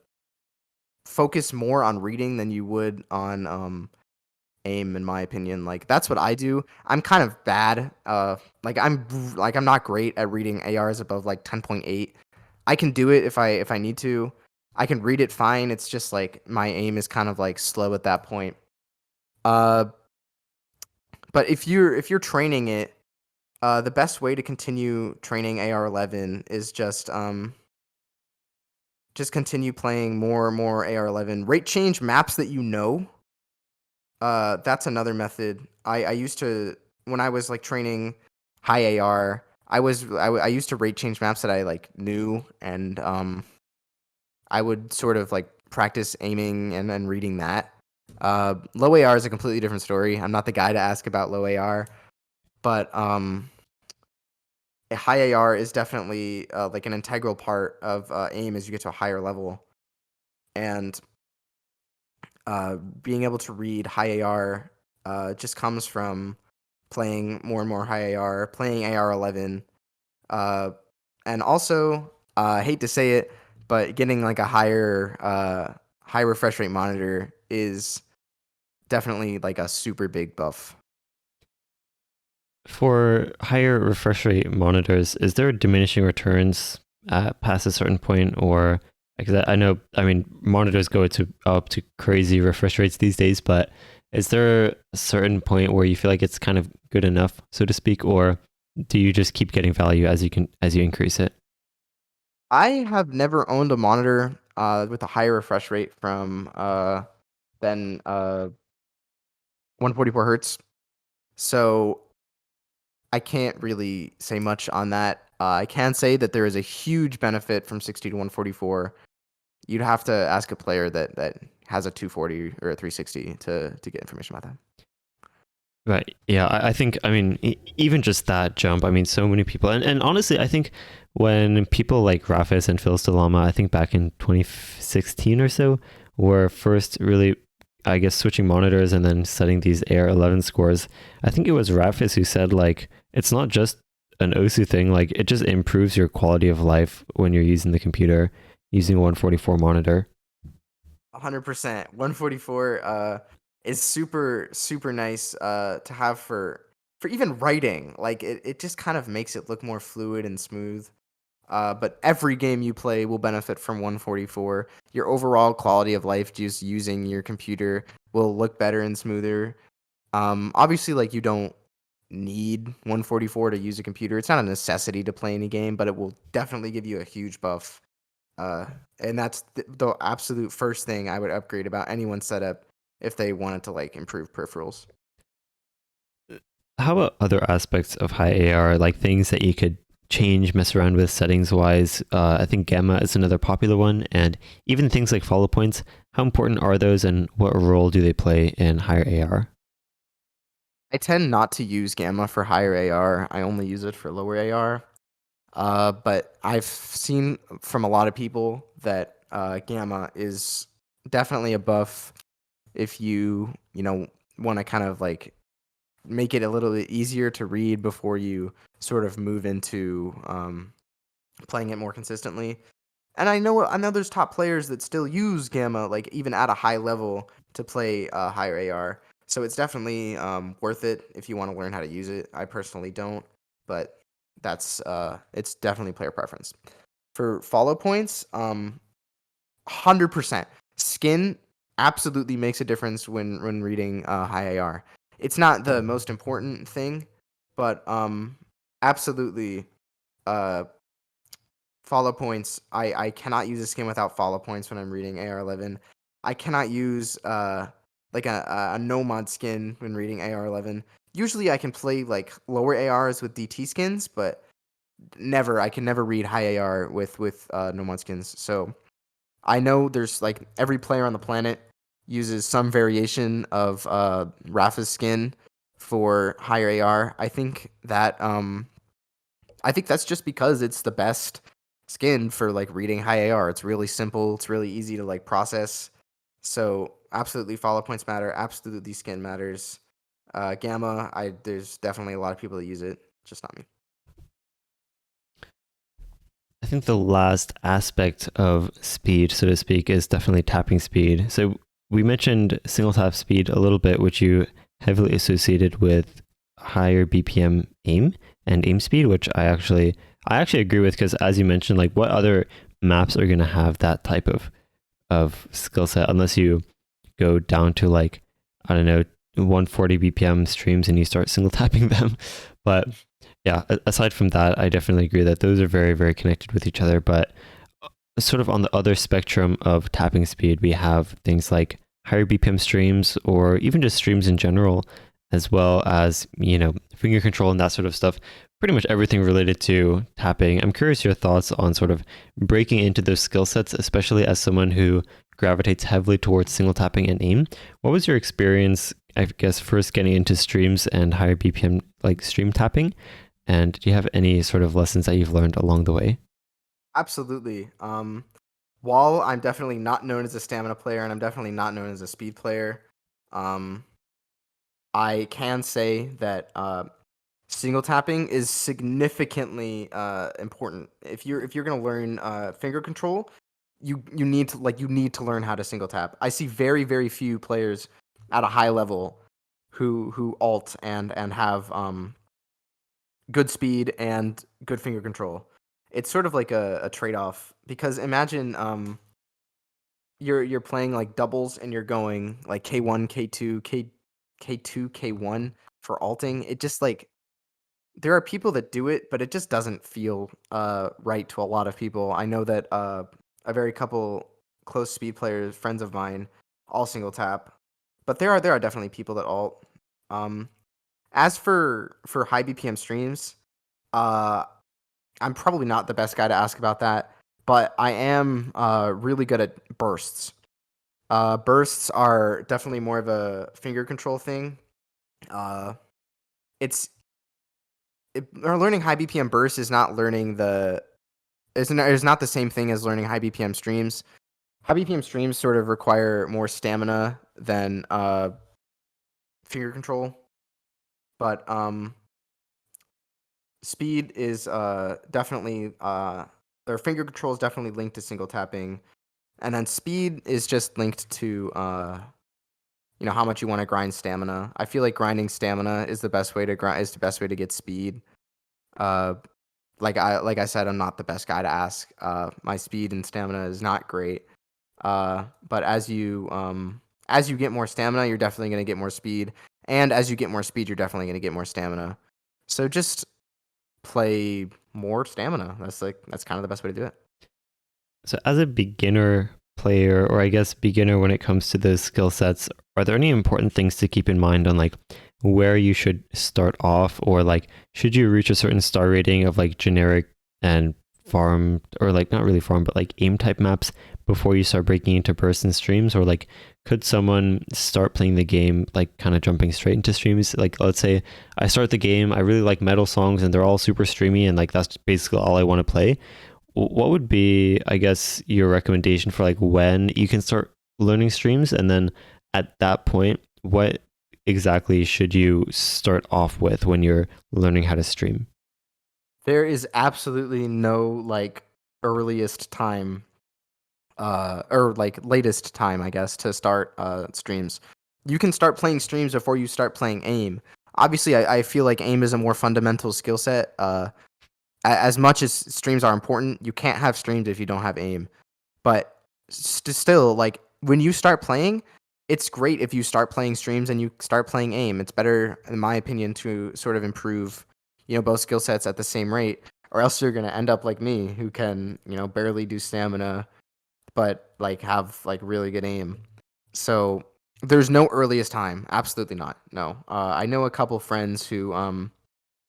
focus more on reading than you would on aim, in my opinion. Like, that's what I do. I'm kind of bad. I'm not great at reading ARs above like 10.8. I can do it if I need to. I can read it fine. It's just like my aim is kind of like slow at that point. Uh but if you're training it, the best way to continue training AR 11 is just continue playing more and more AR 11. Rate change maps that you know. That's another method. I used to, when I was like training high AR. I used to rate change maps that I like knew, and I would sort of like practice aiming and reading that. Low AR is a completely different story. I'm not the guy to ask about low AR, but a high AR is definitely like an integral part of aim as you get to a higher level, and being able to read high AR just comes from playing more and more high AR, playing AR 11, uh, and also I hate to say it, but getting like a high refresh rate monitor is definitely like a super big buff. For higher refresh rate monitors, is there diminishing returns past a certain point, or Because I know, I mean, monitors go to up to crazy refresh rates these days, but is there a certain point where you feel like it's kind of good enough, so to speak, or do you just keep getting value as you increase it? I have never owned a monitor with a higher refresh rate from than 144 hertz. So I can't really say much on that. I can say that there is a huge benefit from 60 to 144. You'd have to ask a player that has a 240 or a 360 to get information about that. Right. Yeah. I think, I mean, even just that jump, I mean, so many people, and honestly, I think when people like Rafis and Phil Stalama, I think back in 2016 or so, were first really, I guess, switching monitors and then setting these AR11 scores, I think it was Rafis who said, like, it's not just an OSU thing, like, it just improves your quality of life when you're using the computer, using a 144 monitor. 100%. 144 is super nice to have for even writing. Like it just kind of makes it look more fluid and smooth. But every game you play will benefit from 144. Your overall quality of life just using your computer will look better and smoother. Obviously, like you don't need 144 to use a computer. It's not a necessity to play any game, but it will definitely give you a huge buff. Uh, and that's the absolute first thing I would upgrade about anyone's setup if they wanted to like improve peripherals. How about other aspects of high AR, like things that you could change, mess around with settings wise? I think gamma is another popular one, and even things like follow points. How important are those, and what role do they play in higher AR? I tend not to use gamma for higher AR. I only use it for lower AR. But I've seen from a lot of people that gamma is definitely a buff if you want to kind of like make it a little bit easier to read before you sort of move into playing it more consistently. And I know there's top players that still use gamma like even at a high level to play higher AR. So it's definitely worth it if you want to learn how to use it. I personally don't, but that's it's definitely player preference. For follow points, 100%. Skin absolutely makes a difference when reading high AR. It's not the most important thing, but absolutely uh, follow points. I cannot use a skin without follow points when I'm reading AR11. I cannot use like a no mod skin when reading AR11. Usually I can play like lower ARs with DT skins, but I can never read high AR with no mod skins. So I know there's like every player on the planet uses some variation of Rafa's skin for higher AR. I think that's just because it's the best skin for like reading high AR. It's really simple. It's really easy to like process. So absolutely follow points matter. Absolutely skin matters. Gamma, I there's definitely a lot of people that use it, just not me. I think the last aspect of speed, so to speak, is definitely tapping speed. So we mentioned single tap speed a little bit, which you heavily associated with higher BPM aim and aim speed, which I actually agree with because as you mentioned, like what other maps are going to have that type of skill set unless you go down to like I don't know 140 BPM streams and you start single tapping them. But yeah, aside from that, I definitely agree that those are very, very connected with each other. But sort of on the other spectrum of tapping speed, we have things like higher BPM streams or even just streams in general, as well as, finger control and that sort of stuff. Pretty much everything related to tapping. I'm curious your thoughts on sort of breaking into those skill sets, especially as someone who gravitates heavily towards single tapping and aim. What was your experience, I guess, first getting into streams and higher BPM like stream tapping? And do you have any sort of lessons that you've learned along the way? Absolutely. While I'm definitely not known as a stamina player and I'm definitely not known as a speed player, um, I can say that single tapping is significantly important. If you're gonna learn finger control, you need to learn how to single tap. I see very few players at a high level who alt and have good speed and good finger control. It's sort of like a trade off because imagine you're playing like doubles and you're going like K1, K2, K2, K1 for alting. It just like there are people that do it, but it just doesn't feel right to a lot of people. I know that a very couple close speed players, friends of mine, all single tap, but there are definitely people that alt. Um, as for high BPM streams, uh, I'm probably not the best guy to ask about that, but I am really good at bursts. Bursts are definitely more of a finger control thing. Uh, it's or learning high BPM bursts is not learning the is not the same thing as learning high BPM streams. High BPM streams sort of require more stamina than finger control, but speed is definitely or finger control is definitely linked to single tapping, and then speed is just linked to how much you want to grind stamina. I feel like grinding stamina is the best way to get speed. Uh, like I said, I'm not the best guy to ask. My speed and stamina is not great. But as you get more stamina, you're definitely gonna get more speed, and as you get more speed, you're definitely gonna get more stamina. So just play more stamina. That's kind of the best way to do it. So, as a beginner player, or I guess beginner when it comes to those skill sets, are there any important things to keep in mind on like where you should start off, or like should you reach a certain star rating of like generic and farm, or like not really farm, but like aim type maps before you start breaking into bursts and streams, or like could someone start playing the game like kind of jumping straight into streams? Like let's say I start the game, I really like metal songs and they're all super streamy and like that's basically all I want to play. What would be, I guess, your recommendation for like when you can start learning streams? And then at that point, what exactly should you start off with when you're learning how to stream? There is absolutely no like earliest time or like latest time, I guess, to start streams. You can start playing streams before you start playing aim. Obviously, I feel like aim is a more fundamental skill set. As much as streams are important, you can't have streams if you don't have aim. But still, like when you start playing, it's great if you start playing streams and you start playing aim. It's better, in my opinion, to sort of improve, both skill sets at the same rate, or else you're gonna end up like me, who can, barely do stamina, but like have like really good aim. So there's no earliest time. Absolutely not. No. I know a couple friends who are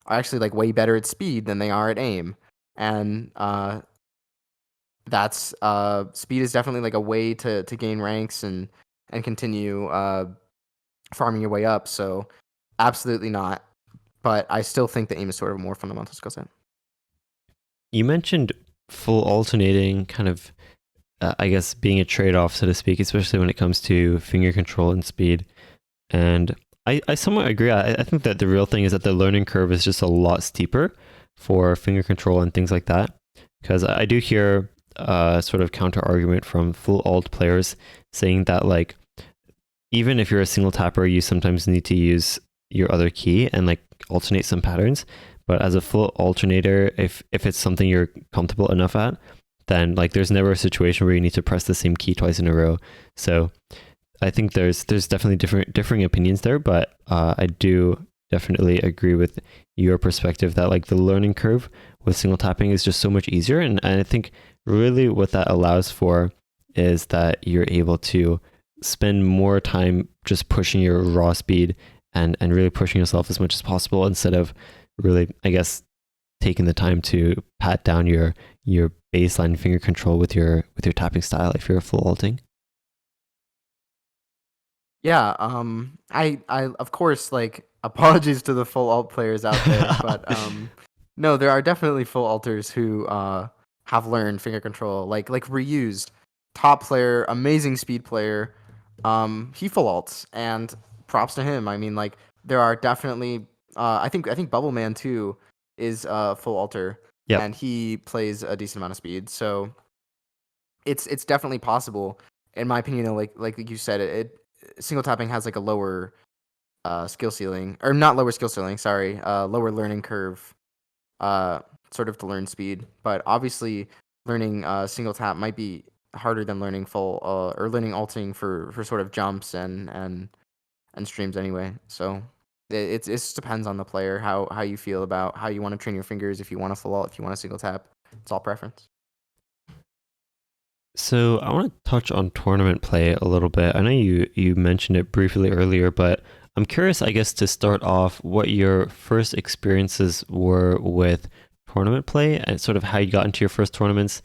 actually like way better at speed than they are at aim, and that's speed is definitely like a way to gain ranks and continue farming your way up. So absolutely not. But I still think the aim is sort of a more fundamental skill set. You mentioned full alternating kind of, I guess, being a trade off, so to speak, especially when it comes to finger control and speed. And I somewhat agree. I think that the real thing is that the learning curve is just a lot steeper for finger control and things like that. Because I do hear sort of counter argument from full alt players saying that like even if you're a single tapper, you sometimes need to use your other key and like alternate some patterns. But as a full alternator, if it's something you're comfortable enough at, then like there's never a situation where you need to press the same key twice in a row. So I think there's definitely differing opinions there, but I do definitely agree with your perspective that like the learning curve with single tapping is just so much easier, and I think really what that allows for is that you're able to spend more time just pushing your raw speed and really pushing yourself as much as possible instead of really, I guess, taking the time to pat down your baseline finger control with your tapping style if you're full alting. Yeah, I of course like apologies to the full alt players out there, but no, there are definitely full alters who have learned finger control, like reused top player, amazing speed player. He full alts and props to him. I mean, like there are definitely I think Bubble Man too is full alter Yep. and he plays a decent amount of speed. So it's definitely possible in my opinion. Like you said, it single tapping has like a lower skill ceiling, or not lower skill ceiling, sorry, lower learning curve, uh, sort of to learn speed. But obviously, learning single tap might be harder than learning full or learning ulting for sort of jumps and streams anyway. So it just depends on the player how you feel about how you want to train your fingers. If you want to full ult, if you want to single tap, it's all preference. So I want to touch on tournament play a little bit. I know you mentioned it briefly earlier, but I'm curious, I guess, to start off, what your first experiences were with tournament play and sort of how you got into your first tournaments,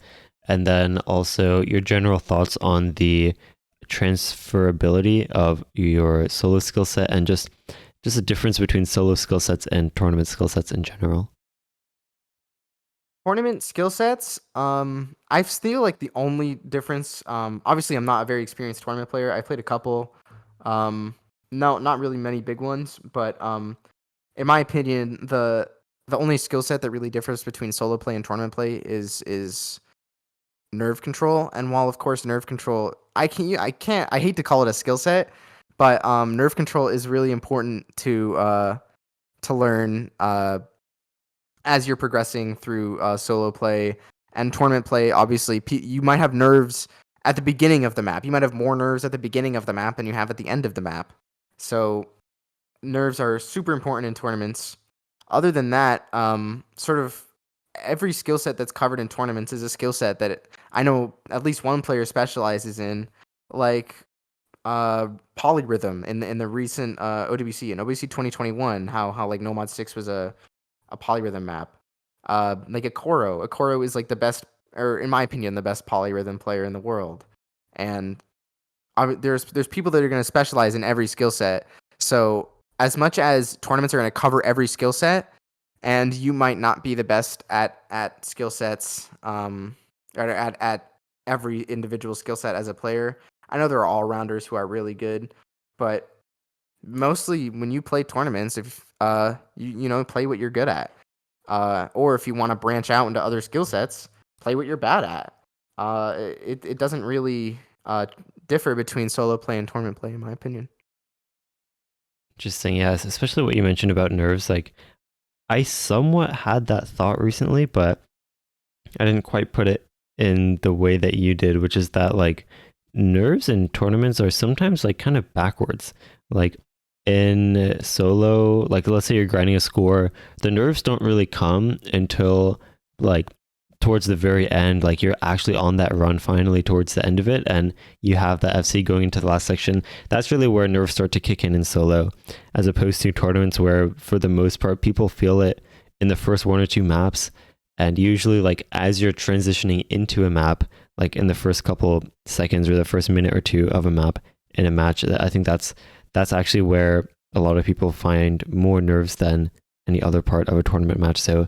and then also your general thoughts on the transferability of your solo skill set and just the difference between solo skill sets and tournament skill sets in general. Tournament skill sets. I feel like the only difference. Obviously, I'm not a very experienced tournament player. I played a couple. No, not really many big ones, but in my opinion, the only skill set that really differs between solo play and tournament play is nerve control. And while of course nerve control, I hate to call it a skill set, but nerve control is really important to learn as you're progressing through solo play and tournament play. Obviously, you might have nerves at the beginning of the map. You might have more nerves at the beginning of the map than you have at the end of the map. So nerves are super important in tournaments. Other than that, sort of every skill set that's covered in tournaments is a skill set that I know at least one player specializes in, like polyrhythm in the recent OWC in OWC 2021. How like Nomad 6 was a polyrhythm map. Like Akoro. Akoro is like the best, or in my opinion, the best polyrhythm player in the world. And there's people that are going to specialize in every skill set. So as much as tournaments are going to cover every skill set, and you might not be the best at skill sets, or at every individual skill set as a player. I know there are all rounders who are really good, but mostly when you play tournaments, if you know, play what you're good at, or if you want to branch out into other skill sets, play what you're bad at. It doesn't really differ between solo play and tournament play, in my opinion. Interesting, yes, especially what you mentioned about nerves. Like, I somewhat had that thought recently, but I didn't quite put it in the way that you did, which is that like nerves in tournaments are sometimes like kind of backwards. Like in solo, like let's say you're grinding a score, the nerves don't really come until like towards the very end, like you're actually on that run finally towards the end of it, and you have the FC going into the last section. That's really where nerves start to kick in solo, as opposed to tournaments where for the most part people feel it in the first one or two maps. And usually like as you're transitioning into a map, like in the first couple seconds or the first minute or two of a map in a match, I think that's actually where a lot of people find more nerves than any other part of a tournament match. So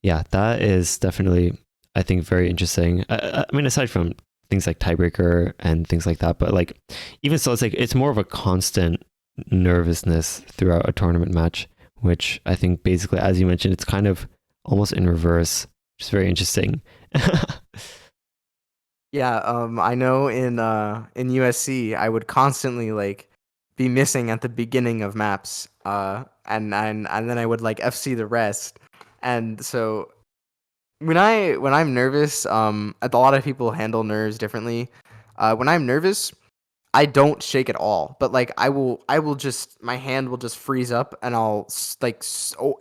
yeah, that is definitely, I think, very interesting. I mean, aside from things like tiebreaker and things like that, but like even so, it's like it's more of a constant nervousness throughout a tournament match, which I think basically, as you mentioned, it's kind of almost in reverse, which is very interesting. Yeah, I know in USC I would constantly like be missing at the beginning of maps, and then I would like FC the rest. And so when I'm nervous, a lot of people handle nerves differently. When I'm nervous, I don't shake at all, but like I will just, my hand will just freeze up, and I'll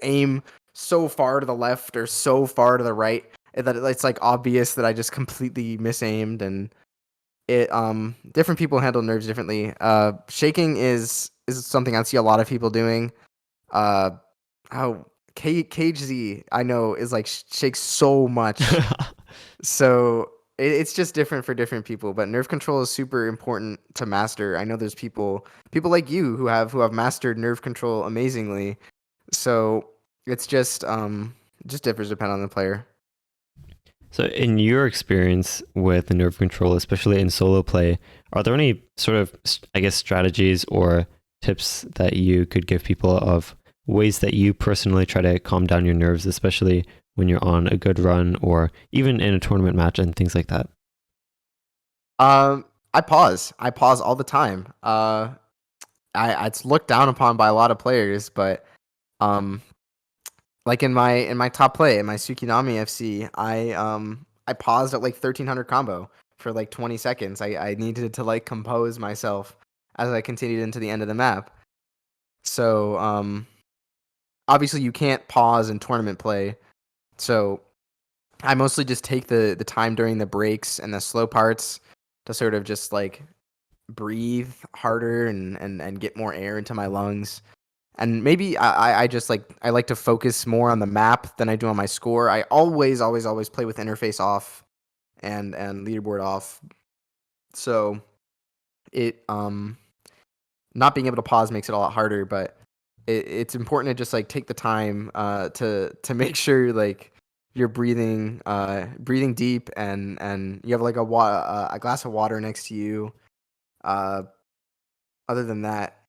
aim so far to the left or so far to the right that it's like obvious that I just completely misaimed. And it different people handle nerves differently. Shaking is something I see a lot of people doing. Uh, how Cage Z I know is like shakes so much, so it's just different for different people. But nerve control is super important to master. I know there's people like you who have mastered nerve control amazingly. So it's just differs depending on the player. So, in your experience with the nerve control, especially in solo play, are there any sort of, I guess, strategies or tips that you could give people of ways that you personally try to calm down your nerves, especially when you're on a good run or even in a tournament match and things like that? I pause. I pause all the time. It's looked down upon by a lot of players, but um, like in my top play in my Tsukinami FC, I paused at like 1300 combo for like 20 seconds. I needed to like compose myself as I continued into the end of the map. So obviously you can't pause in tournament play. So I mostly just take the time during the breaks and the slow parts to sort of just like breathe harder and get more air into my lungs. And maybe I just like I like to focus more on the map than I do on my score. I always play with interface off and leaderboard off. So it not being able to pause makes it a lot harder, but it's important to just like take the time to make sure like you're breathing deep and you have like a glass of water next to you. Uh, Other than that,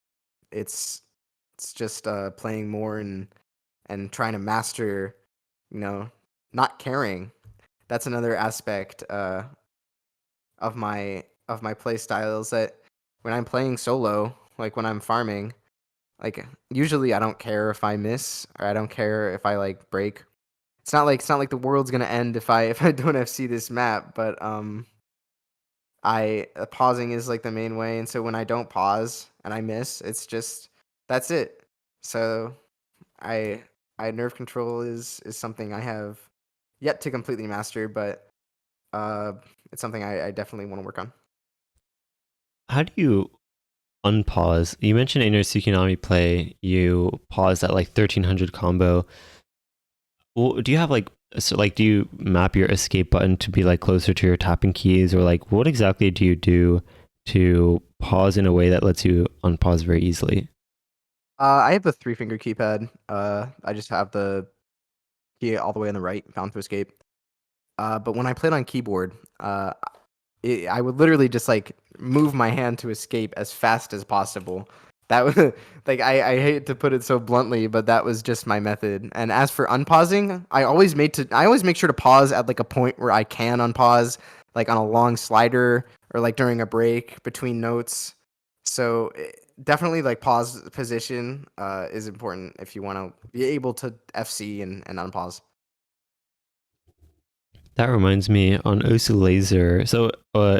it's it's just playing more and trying to master, you know, not caring. That's another aspect of my play styles that when I'm playing solo, like when I'm farming, like usually I don't care if I miss or I don't care if I like break. It's not like the world's gonna end if I if I don't FC this map, but I pausing is like the main way, and so when I don't pause and I miss, it's just that's it. So I I nerve control is something I have yet to completely master, but uh, it's something I definitely want to work on. How do you unpause? You mentioned in your Tsukinami play, you paused at like 1300 combo. Well, do you have like so like do you map your escape button to be like closer to your tapping keys, or like what exactly do you do to pause in a way that lets you unpause very easily? I have a three finger keypad. I just have the key all the way on the right, bound to escape. But when I played on keyboard, I would literally just like move my hand to escape as fast as possible. That was like I hate to put it so bluntly, but that was just my method. And as for unpausing, I always make sure to pause at like a point where I can unpause, like on a long slider or like during a break between notes. So definitely like pause position is important if you want to be able to FC and unpause. That reminds me on Osu Laser. So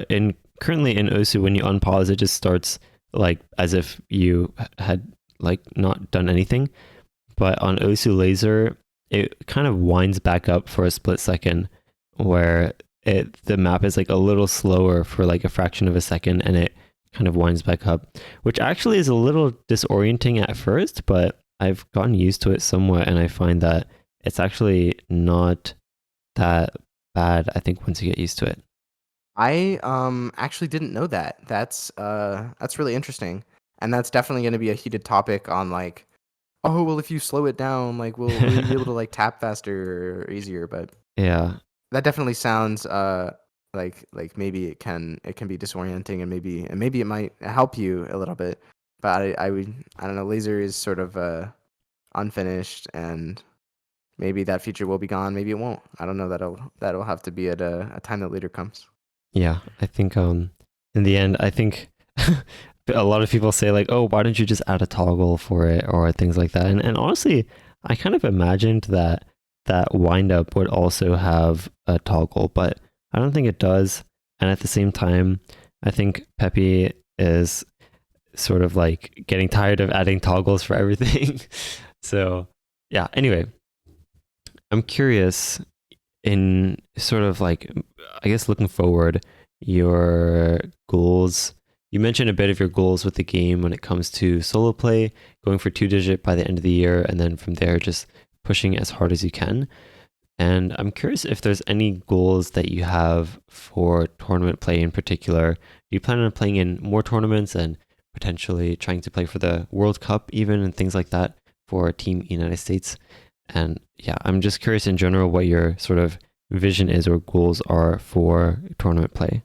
in currently in Osu, when you unpause, it just starts like as if you had like not done anything. But on Osu Laser, it kind of winds back up for a split second, where the map is like a little slower for like a fraction of a second, and it kind of winds back up, which actually is a little disorienting at first, but I've gotten used to it somewhat, and I find that it's actually not that bad, I think, once you get used to it. I actually didn't know that. That's really interesting. And that's definitely going to be a heated topic on like, oh, well if you slow it down, like will you be able to like tap faster or easier, but Yeah. that definitely sounds like maybe it can be disorienting and maybe it might help you a little bit. But I don't know, laser is sort of unfinished and maybe that feature will be gone, maybe it won't. I don't know, that'll have to be at a time that later comes. Yeah. I think in the end, I think a lot of people say like, oh, why don't you just add a toggle for it or things like that. And honestly, I kind of imagined that that wind up would also have a toggle, but I don't think it does. And at the same time, I think Peppy is sort of like getting tired of adding toggles for everything. So yeah, anyway, I'm curious in sort of like, I guess looking forward, your goals. You mentioned a bit of your goals with the game when it comes to solo play, going for 2 digit by the end of the year, and then from there just pushing as hard as you can. And I'm curious if there's any goals that you have for tournament play in particular. Do you plan on playing in more tournaments and potentially trying to play for the World Cup even and things like that for Team United States? And yeah, I'm just curious in general what your sort of vision is or goals are for tournament play.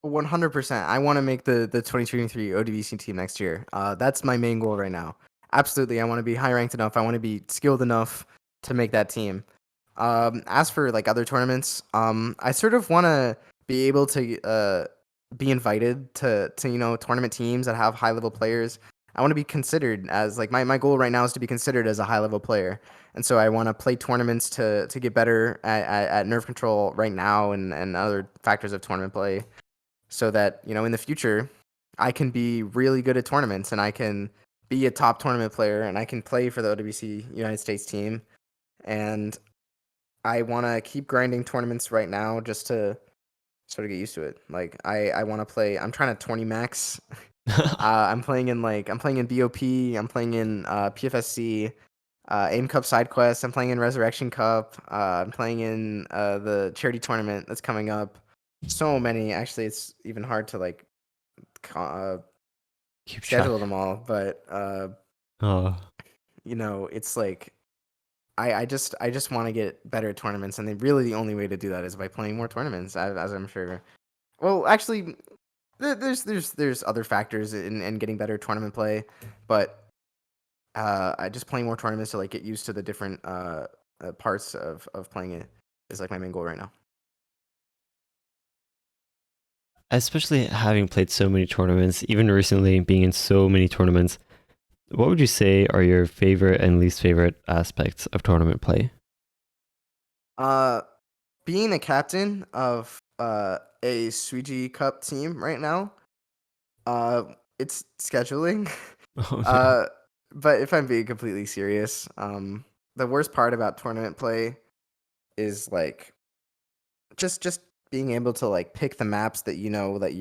100%. I want to make the 2023 ODVC team next year. That's my main goal right now. Absolutely, I want to be high ranked enough. I want to be skilled enough to make that team. As for like other tournaments, I sort of want to be able to be invited to tournament teams that have high level players. I want to be considered as like my goal right now is to be considered as a high level player. And so I want to play tournaments to get better at nerve control right now and other factors of tournament play so that, in the future I can be really good at tournaments and I can be a top tournament player and I can play for the OWC United States team. And I want to keep grinding tournaments right now just to sort of get used to it. Like I want to play. I'm trying to 20 max. I'm playing in BOP. I'm playing in PFSC, AIM Cup side quest. I'm playing in Resurrection Cup. I'm playing in the charity tournament that's coming up. So many. Actually, it's even hard to like Keep track. schedule them all. But Oh, it's like I just want to get better at tournaments, and really the only way to do that is by playing more tournaments, as I'm sure. Well, actually, there's other factors in getting better tournament play, but I just playing more tournaments to like get used to the different parts of playing it is like my main goal right now. especially having played so many tournaments, even recently being in so many tournaments, what would you say are your favorite and least favorite aspects of tournament play? Uh, Being the captain of a Suiji Cup team right now, uh, it's scheduling. Oh no. uh, but if I'm being completely serious, the worst part about tournament play is like just being able to like pick the maps that you know that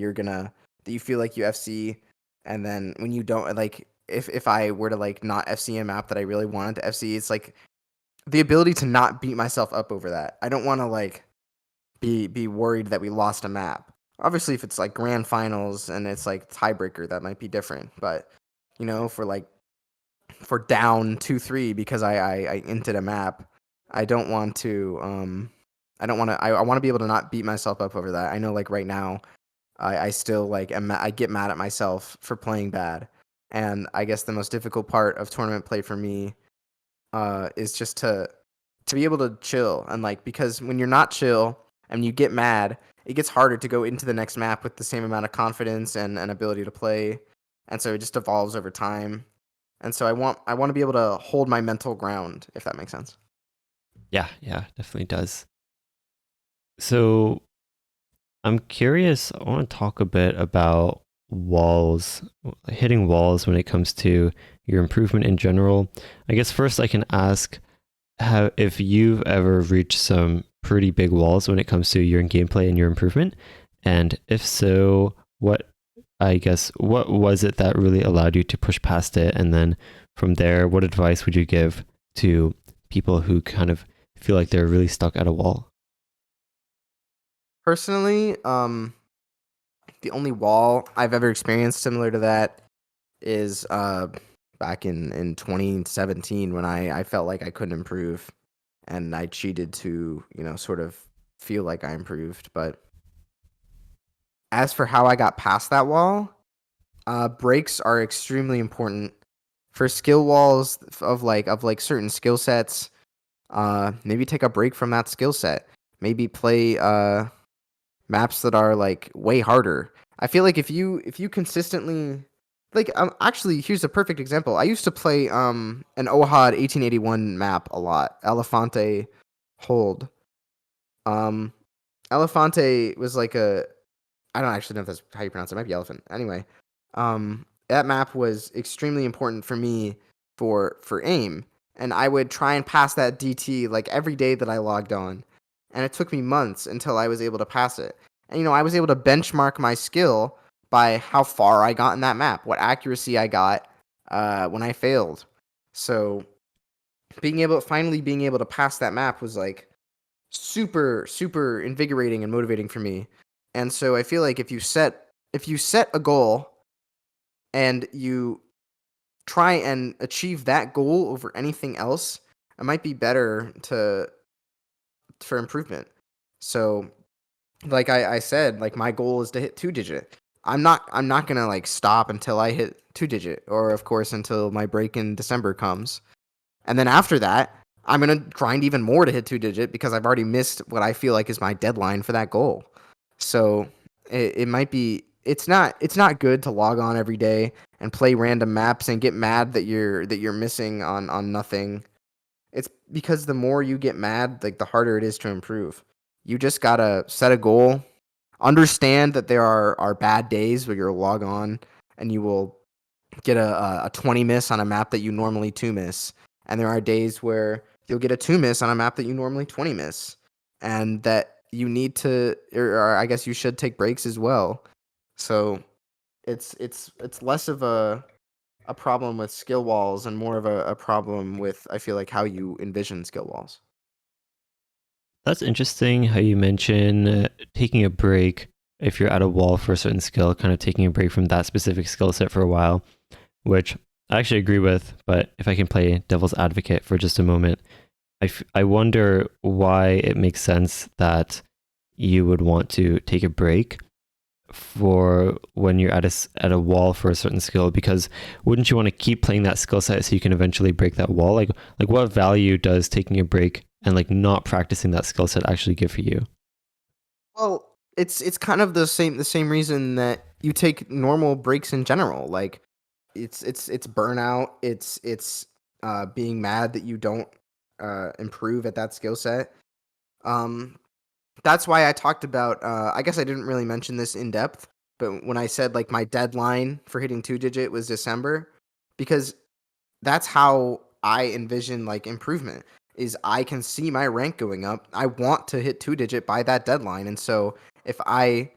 that you feel like you FC, and then when you don't like if I were to like not FC a map that I really wanted to FC, it's like the ability to not beat myself up over that. I don't want to like be worried that we lost a map. Obviously, if it's like grand finals and it's like tiebreaker, that might be different. But for like for down 2-3 because I inted a map, I don't want to I don't want to I want to be able to not beat myself up over that. I know like right now I still like I get mad at myself for playing bad. And I guess the most difficult part of tournament play for me is just to be able to chill and like because when you're not chill and you get mad, it gets harder to go into the next map with the same amount of confidence and ability to play. And so it just evolves over time. And so I want to be able to hold my mental ground, if that makes sense. Yeah, yeah, definitely does. So I'm curious, I want to talk a bit about walls, hitting walls when it comes to your improvement in general. I guess first I can ask how if you've ever reached some pretty big walls when it comes to your gameplay and your improvement, and if so, what was it that really allowed you to push past it? And then from there, what advice would you give to people who kind of feel like they're really stuck at a wall? Personally, the only wall I've ever experienced similar to that is back in 2017 when I felt like I couldn't improve and I cheated to, sort of feel like I improved. But as for how I got past that wall, breaks are extremely important for skill walls of like certain skill sets. Maybe take a break from that skill set. Maybe play maps that are like way harder. I feel like if you consistently like actually here's a perfect example. I used to play an OHAD 1881 map a lot. Elefante Hold. Um Elefante was like a I don't actually know if that's how you pronounce it. It might be elephant. Anyway, that map was extremely important for me for aim, and I would try and pass that DT like every day that I logged on, and it took me months until I was able to pass it. And I was able to benchmark my skill by how far I got in that map, what accuracy I got when I failed. So finally being able to pass that map was like super super invigorating and motivating for me. And so I feel like if you set a goal and you try and achieve that goal over anything else, it might be better to for improvement. So like I said, like my goal is to hit 2 digit. I'm not gonna like stop until I hit 2 digit, or of course until my break in December comes. And then after that, I'm going to grind even more to hit 2 digit because I've already missed what I feel like is my deadline for that goal. So it might be it's not good to log on every day and play random maps and get mad that you're missing on nothing. It's because the more you get mad, like the harder it is to improve. You just gotta set a goal, understand that there are bad days where you'll log on and you will get a 20 miss on a map that you normally 2 miss. And there are days where you'll get a 2 miss on a map that you normally 20 miss. And that you need to, or I guess you should take breaks as well. So it's less of a problem with skill walls and more of a problem with, I feel like, how you envision skill walls. That's interesting how you mention taking a break if you're at a wall for a certain skill, kind of taking a break from that specific skill set for a while, which I actually agree with. But if I can play devil's advocate for just a moment, I wonder why it makes sense that you would want to take a break for when you're at a wall for a certain skill, because wouldn't you want to keep playing that skill set so you can eventually break that wall? Like what value does taking a break and like not practicing that skill set actually give for you? Well, it's kind of the same reason that you take normal breaks in general. Like it's burnout. It's being mad that you don't improve at that skill set. Um, that's why I talked about. I guess I didn't really mention this in depth, but when I said like my deadline for hitting 2 digit was December, because that's how I envision like improvement. Is I can see my rank going up. I want to hit 2 digit by that deadline, and so if I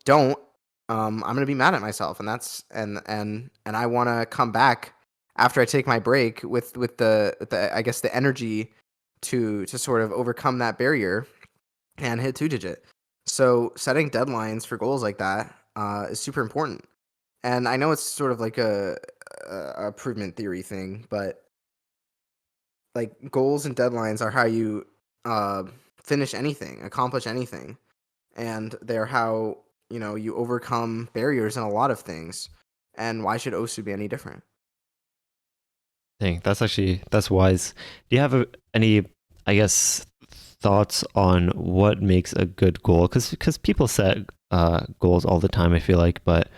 don't, I'm gonna be mad at myself, and that's and I want to come back after I take my break with the I guess the energy to sort of overcome that barrier and hit 2 digit. So setting deadlines for goals like that is super important. And I know it's sort of like a improvement theory thing, but like goals and deadlines are how you uh, finish anything, accomplish anything, and they're how you overcome barriers in a lot of things. And why should Osu be any different? Dang, that's wise. Do you have any, I guess, thoughts on what makes a good goal? Because people set goals all the time, I feel like, but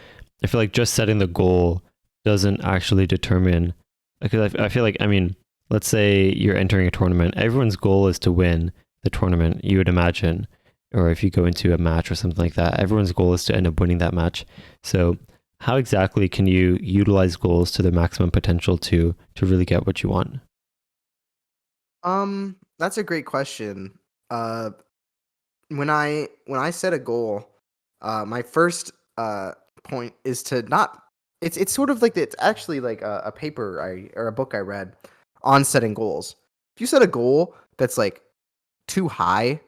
I feel like just setting the goal doesn't actually determine. Because I feel like, I mean, let's say you're entering a tournament, everyone's goal is to win the tournament, you would imagine. Or if you go into a match or something like that, everyone's goal is to end up winning that match. So how exactly can you utilize goals to their maximum potential to really get what you want? That's a great question. Uh, when I set a goal, my first point is to not. It's sort of like it's actually like a paper or a book I read on setting goals. If you set a goal that's like too high,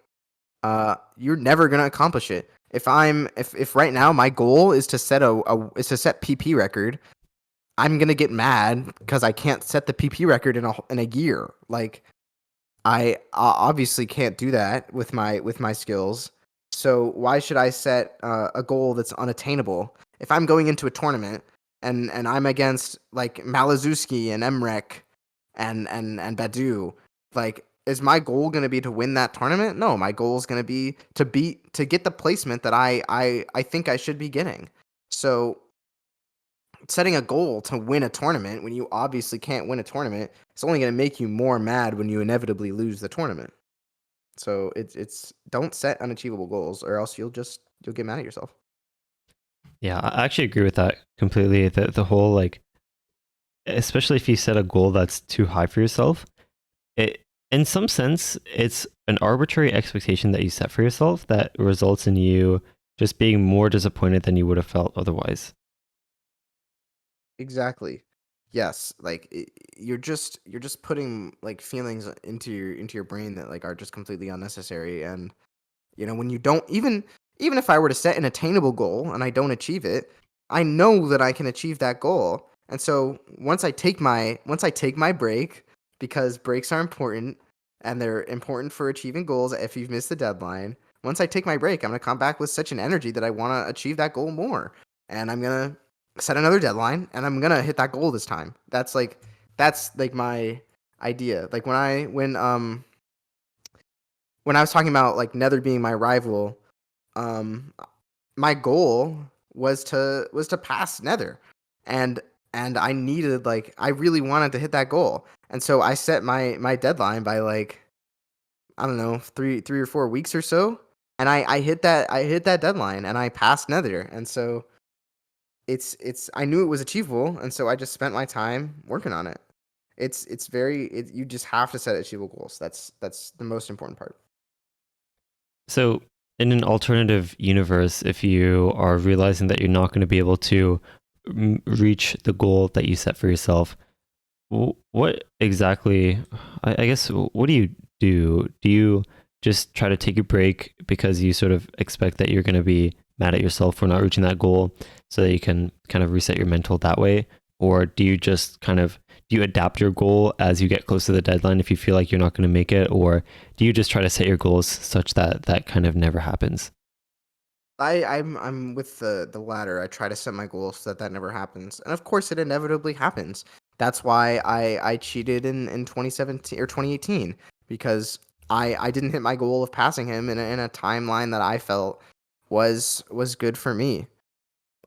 you're never gonna accomplish it. If right now my goal is to set is to set PP record, I'm gonna get mad because I can't set the PP record in a year. Like I obviously can't do that with my skills. So why should I set a goal that's unattainable? If I'm going into a tournament and I'm against like Malazewski and Emrek and Badu, like is my goal going to be to win that tournament? No, my goal is going to be to get the placement that I think I should be getting. So setting a goal to win a tournament when you obviously can't win a tournament, it's only going to make you more mad when you inevitably lose the tournament. So it's don't set unachievable goals or else you'll get mad at yourself. Yeah, I actually agree with that completely. The whole like, especially if you set a goal that's too high for yourself, it in some sense it's an arbitrary expectation that you set for yourself that results in you just being more disappointed than you would have felt otherwise. Exactly. Yes, like you're just putting like feelings into your brain that like are just completely unnecessary. And when you don't even if I were to set an attainable goal and I don't achieve it, I know that I can achieve that goal. And so once I take my break, because breaks are important and they're important for achieving goals if you've missed the deadline. Once I take my break, I'm going to come back with such an energy that I want to achieve that goal more. And I'm going to set another deadline and I'm going to hit that goal this time. That's like my idea. Like when I was talking about like Nether being my rival, um, my goal was to pass Nether, and I needed like I really wanted to hit that goal, and so I set my deadline by like I don't know 3 or 4 weeks or so, and I hit that deadline and I passed Nether, and so it's I knew it was achievable, and so I just spent my time working on it. You just have to set achievable goals. That's the most important part. So, in an alternative universe, if you are realizing that you're not going to be able to reach the goal that you set for yourself, what exactly, I guess, what do you do? Do you just try to take a break because you sort of expect that you're going to be mad at yourself for not reaching that goal so that you can kind of reset your mental that way? Or do you just kind of, do you adapt your goal as you get close to the deadline if you feel like you're not going to make it? Or do you just try to set your goals such that that kind of never happens? I'm with the latter. I try to set my goals so that that never happens, and of course, it inevitably happens. That's why I cheated in 2017 or 2018 because I didn't hit my goal of passing him in a timeline that I felt was good for me.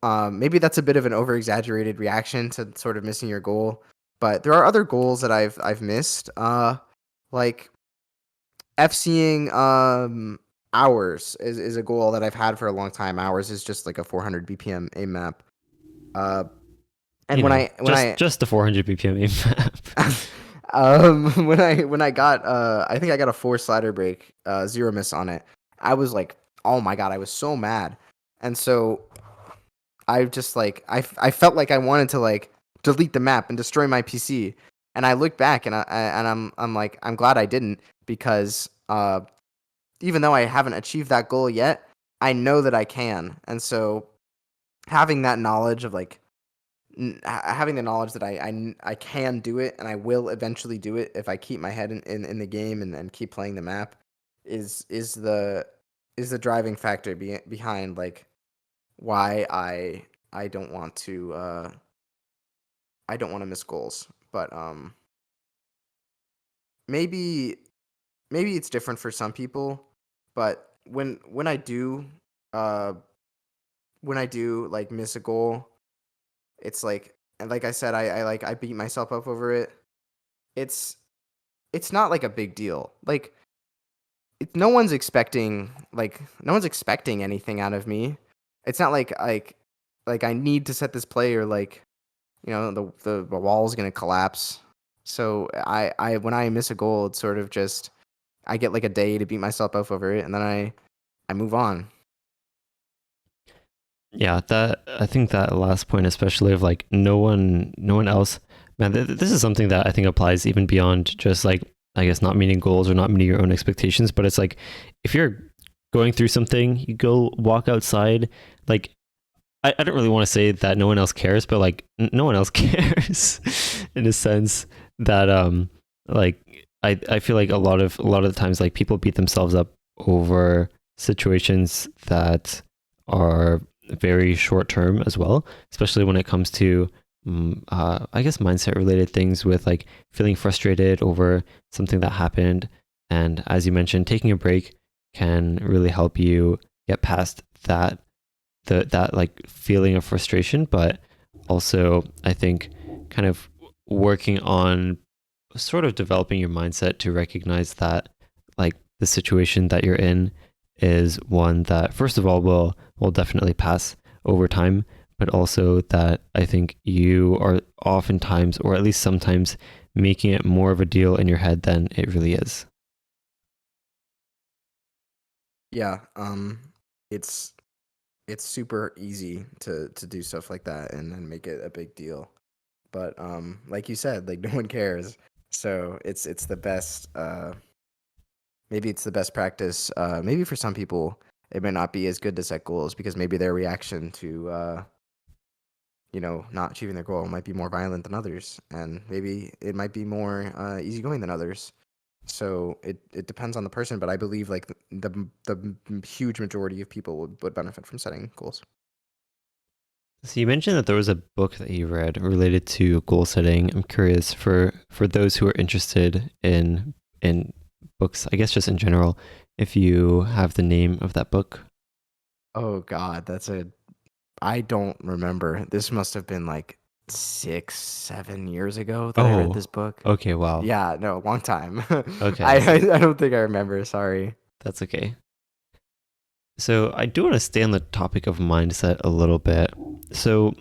Maybe that's a bit of an over exaggerated reaction to sort of missing your goal, but there are other goals that I've missed. Like FCing hours is a goal that I've had for a long time. Hours is just like a 400 BPM aim map. Uh, and You know, when I just the 400 BPM aim map. when I got I think I got a 4 slider break, zero miss on it. I was like, oh my god, I was so mad, and so I just like I felt like I wanted to like delete the map and destroy my PC. And I look back and I'm like I'm glad I didn't because even though I haven't achieved that goal yet, I know that I can. And so having that knowledge of like having the knowledge that I can do it and I will eventually do it if I keep my head in the game and keep playing the map is the driving factor behind like why I don't want to I don't want to miss goals. But maybe maybe it's different for some people, but uh when I do like miss a goal, it's like and like I said, I beat myself up over it. It's it's not like a big deal. Like no one's expecting no one's expecting anything out of me. It's not like I need to set this play or like the wall's gonna collapse. So I when I miss a goal, it's sort of just I get like a day to beat myself up over it, and then I move on. Yeah, that I think that last point, especially of like no one else, man. This is something that I think applies even beyond just like I guess not meeting goals or not meeting your own expectations. But it's like if you're going through something, you go walk outside. Like I don't really want to say that no one else cares, but like no one else cares in a sense that like I feel like a lot of the times like people beat themselves up over situations that are very short term as well, especially when it comes to I guess mindset related things with like feeling frustrated over something that happened. And as you mentioned, taking a break can really help you get past that like feeling of frustration, but also I think kind of working on sort of developing your mindset to recognize that like the situation that you're in is one that first of all will definitely pass over time, but also that I think you are oftentimes or at least sometimes making it more of a deal in your head than it really is. Yeah, it's it's super easy to do stuff like that and make it a big deal. But like you said, like no one cares. So it's the best maybe it's the best practice. Maybe for some people it may not be as good to set goals because maybe their reaction to not achieving their goal might be more violent than others, and maybe it might be more easygoing than others. So it depends on the person, but I believe like the huge majority of people would benefit from setting goals. So you mentioned that there was a book that you read related to goal setting. I'm curious for those who are interested in books, I guess just in general, if you have the name of that book. Oh God, I don't remember. This must have been like 6, 7 years ago that I read Oh, this book. okay, wow. Yeah, no, long time. Okay, I, so I I don't think I remember. Sorry. that's okay. So I do want to stay on the topic of mindset a little bit. So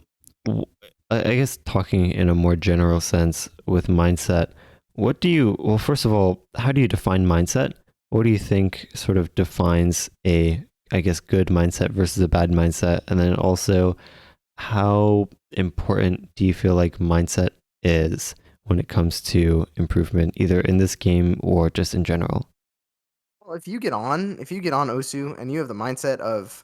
w- I guess talking in a more general sense with mindset, what do you, well, first of all, how do you define mindset? What do you think sort of defines a, I guess, good mindset versus a bad mindset? And then also, how important do you feel like mindset is when it comes to improvement, either in this game or just in general? Well, if you get on Osu and you have the mindset of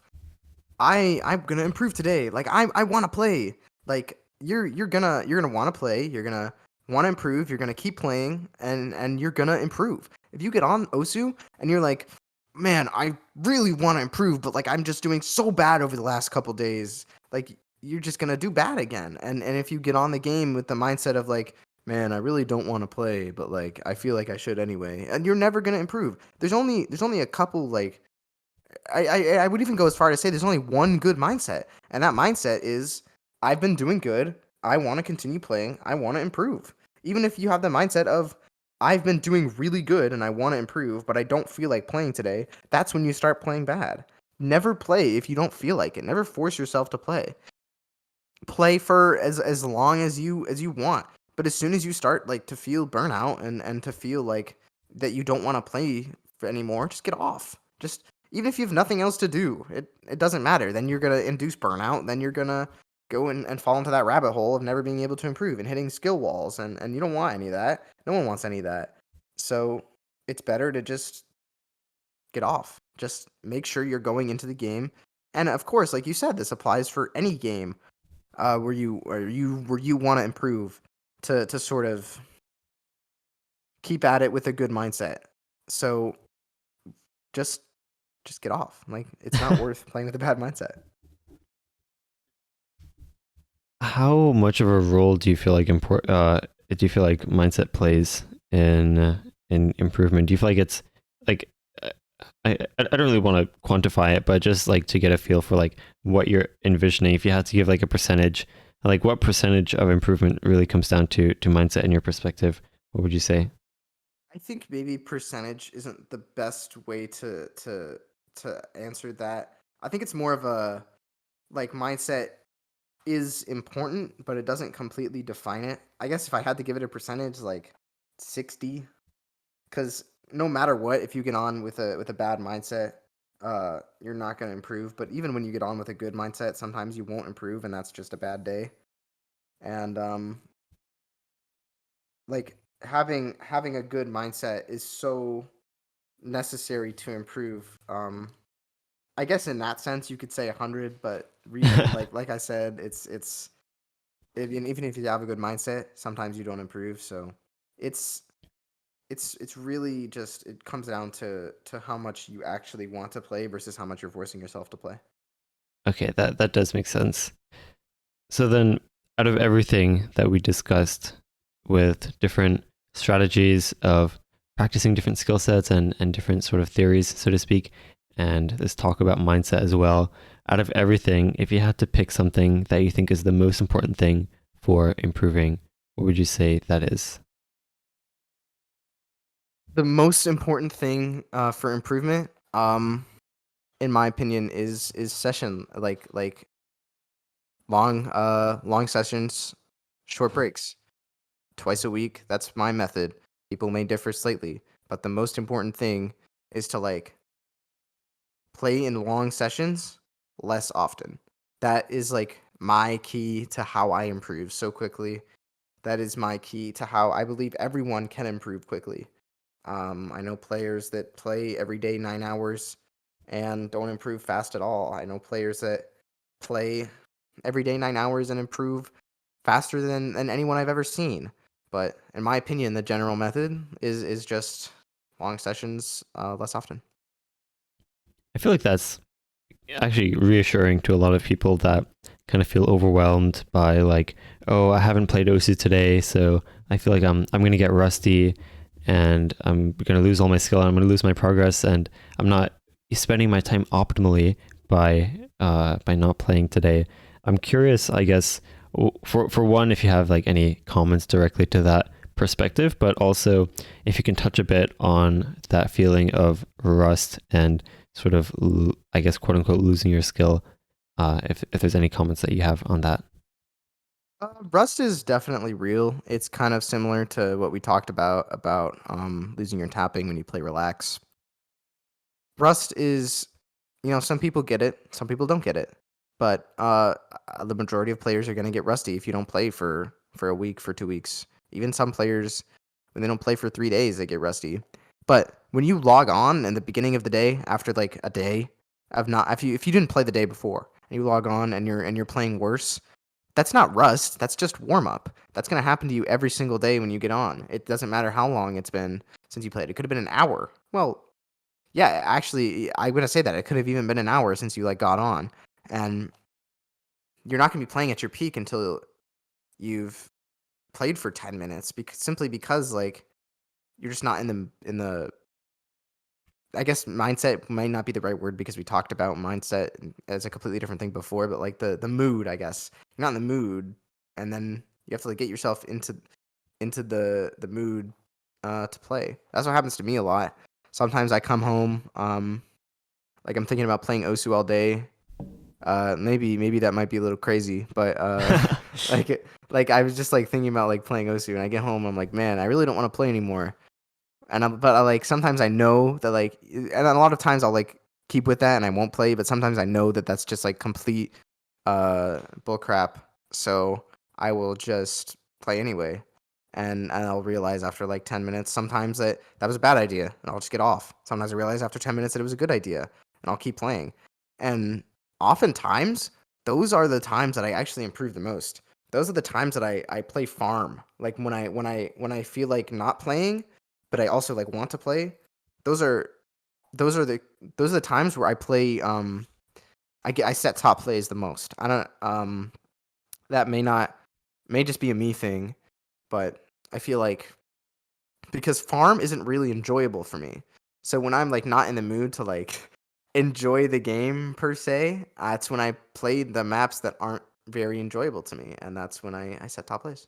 I'm gonna improve today. Like I want to play. Like you're gonna want to play. You're gonna want to improve. You're gonna keep playing, and you're gonna improve. If you get on Osu and you're like, man, I really want to improve, but like I'm just doing so bad over the last couple days. Like you're just gonna do bad again. And if you get on the game with the mindset of like, man, I really don't want to play, but like I feel like I should anyway, and you're never gonna improve. There's only a couple like I would even go as far to say there's only one good mindset, and that mindset is I've been doing good. I want to continue playing. I want to improve. Even if you have the mindset of I've been doing really good and I want to improve, but I don't feel like playing today, that's when you start playing bad. Never play if you don't feel like it. Never force yourself to play. Play for as long as you want. But as soon as you start like to feel burnout and to feel like that you don't want to play anymore, just get off. Just even if you have nothing else to do, it doesn't matter. Then you're gonna induce burnout. Then you're gonna go and fall into that rabbit hole of never being able to improve and hitting skill walls. And you don't want any of that. No one wants any of that. So it's better to just get off. Just make sure you're going into the game. And of course, like you said, this applies for any game where you want to improve to sort of keep at it with a good mindset. So just just get off. Like it's not worth playing with a bad mindset. How much of a role do you feel like do you feel like mindset plays in improvement? Do you feel like it's like uh, I don't really want to quantify it, but just like to get a feel for like what you're envisioning. If you had to give like a percentage, like what percentage of improvement really comes down to mindset in your perspective? What would you say? I think maybe percentage isn't the best way to answer that. I think it's more of a like mindset is important, but it doesn't completely define it. I guess if I had to give it a percentage, like 60, because no matter what, if you get on with a bad mindset, you're not going to improve. But even when you get on with a good mindset, sometimes you won't improve, and that's just a bad day. And like having a good mindset is so necessary to improve. I guess in that sense, you could say 100, but really, like I said, it's even if you have a good mindset, sometimes you don't improve. So it's it's really just it comes down to how much you actually want to play versus how much you're forcing yourself to play. Okay, that does make sense. So then, out of everything that we discussed with different strategies of practicing different skill sets and different sort of theories, so to speak, and this talk about mindset as well, out of everything, if you had to pick something that you think is the most important thing for improving, what would you say that is? The most important thing for improvement, in my opinion, is session like long sessions, short breaks, twice a week. That's my method. People may differ slightly, but the most important thing is to like play in long sessions less often. That is like my key to how I improve so quickly. That is my key to how I believe everyone can improve quickly. I know players that play every day 9 hours and don't improve fast at all. I know players that play every day 9 hours and improve faster than anyone I've ever seen. But in my opinion, the general method is just long sessions less often. I feel like that's actually reassuring to a lot of people that kind of feel overwhelmed by like, oh, I haven't played OSU today, so I feel like I'm gonna get rusty and I'm gonna lose all my skill and I'm gonna lose my progress and I'm not spending my time optimally by not playing today. I'm curious, I guess, For one, if you have like any comments directly to that perspective, but also if you can touch a bit on that feeling of rust and sort of, I guess, quote unquote, losing your skill. If there's any comments that you have on that. Rust is definitely real. It's kind of similar to what we talked about losing your tapping when you play relax. Rust is, some people get it, some people don't get it, but the majority of players are going to get rusty if you don't play for a week, for 2 weeks. Even some players, when they don't play for 3 days, they get rusty. But when you log on in the beginning of the day, after like a day of not, if you didn't play the day before and you log on and you're playing worse, that's not rust. That's just warm up. That's going to happen to you every single day when you get on. It doesn't matter how long it's been since you played. It could have been an hour. Well, yeah, actually, I'm gonna say that it could have even been an hour since you like got on, and you're not gonna be playing at your peak until you've played for 10 minutes, simply because like you're just not in the. I guess mindset might not be the right word because we talked about mindset as a completely different thing before, but like the mood, I guess you're not in the mood, and then you have to like get yourself into the mood to play. That's what happens to me a lot. Sometimes I come home, like I'm thinking about playing Osu all day. Maybe that might be a little crazy, but like I was just like thinking about like playing Osu, and I get home, I'm like, man, I really don't want to play anymore. But I like sometimes I know that like, and a lot of times I'll like keep with that and I won't play, but sometimes I know that that's just like complete bull crap. So I will just play anyway, and I'll realize after like 10 minutes sometimes that was a bad idea, and I'll just get off. Sometimes I realize after 10 minutes that it was a good idea, and I'll keep playing. And oftentimes those are the times that I actually improve the most. Those are the times that I play farm. Like when I feel like not playing, but I also like want to play. Those are those are the those are the times where I play. I set top plays the most. I don't. That may just be a me thing, but I feel like because farm isn't really enjoyable for me. So when I'm like not in the mood to like enjoy the game per se, that's when I play the maps that aren't very enjoyable to me, and that's when I set top plays.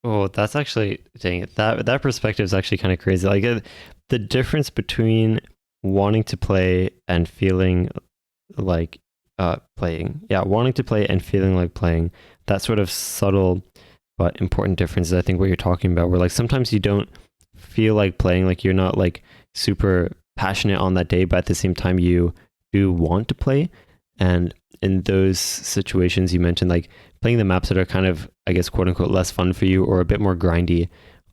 Oh, that's actually, dang it. That perspective is actually kind of crazy. Like the difference between wanting to play and feeling like playing. Yeah, wanting to play and feeling like playing. That sort of subtle but important difference is I think what you're talking about, where like sometimes you don't feel like playing, like you're not like super passionate on that day, but at the same time you do want to play. And in those situations you mentioned, like playing the maps that are kind of, I guess, quote unquote, less fun for you or a bit more grindy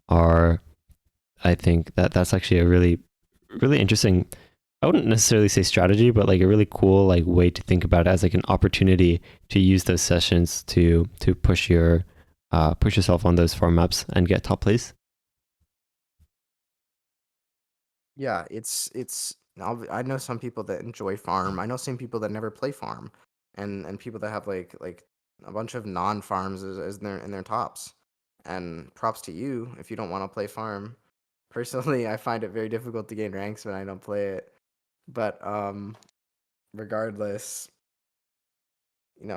are, I think that's actually a really, really interesting, I wouldn't necessarily say strategy, but like a really cool like way to think about it as like an opportunity to use those sessions to push yourself on those farm maps and get top place. Yeah, I know some people that enjoy farm. I know some people that never play farm, and people that have like a bunch of non farms as in their tops. And props to you if you don't want to play farm. Personally, I find it very difficult to gain ranks when I don't play it. But regardless,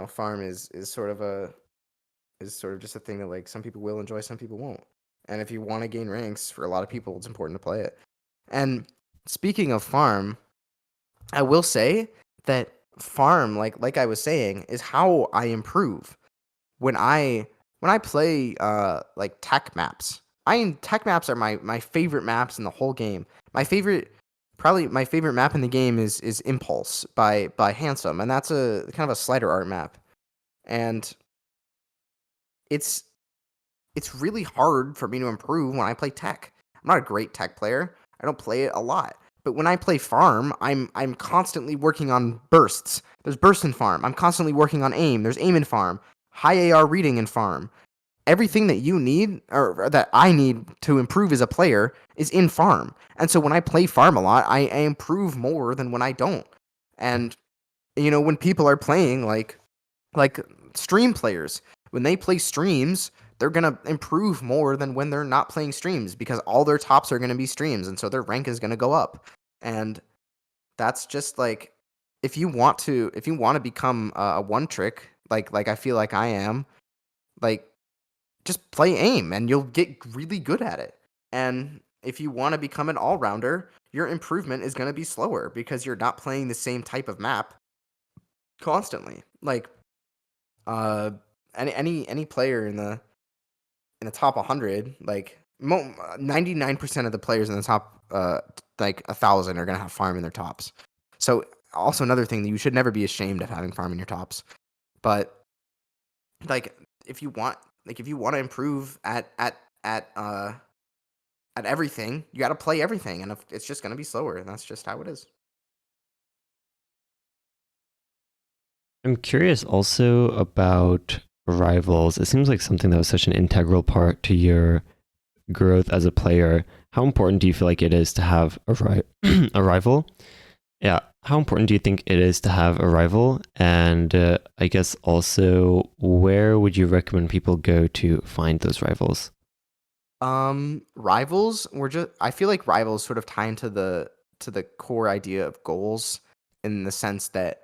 farm is sort of just a thing that like some people will enjoy, some people won't. And if you want to gain ranks, for a lot of people, it's important to play it. And speaking of farm, I will say that farm, like I was saying, is how I improve when I play like tech maps. Tech maps are my favorite maps in the whole game. Probably my favorite map in the game is Impulse by Handsome, and that's a kind of a slider art map. And it's it's really hard for me to improve when I play tech. I'm not a great tech player. I don't play it a lot. But when I play farm, I'm constantly working on bursts. There's burst in farm. I'm constantly working on aim. There's aim in farm. High AR reading in farm. Everything that you need or that I need to improve as a player is in farm. And so when I play farm a lot, I improve more than when I don't. And when people are playing like stream players, when they play streams, they're going to improve more than when they're not playing streams because all their tops are going to be streams, and so their rank is going to go up. And that's just like, if you want to become a one trick, like I feel like I am, like just play aim and you'll get really good at it. And if you want to become an all-rounder, your improvement is going to be slower because you're not playing the same type of map constantly. Like uh any player in the top 100, like 99% of the players in the top like 1,000 are going to have farm in their tops. So also another thing that you should never be ashamed of having farm in your tops. But like if you want if you want to improve at everything, you got to play everything, and if it's just going to be slower, and that's just how it is. I'm curious also about rivals. It seems like something that was such an integral part to your growth as a player. How important do you feel like it is to have a rival? Yeah. How important do you think it is to have a rival? And I guess also, where would you recommend people go to find those rivals? Rivals were just I feel like rivals sort of tie into the core idea of goals, in the sense that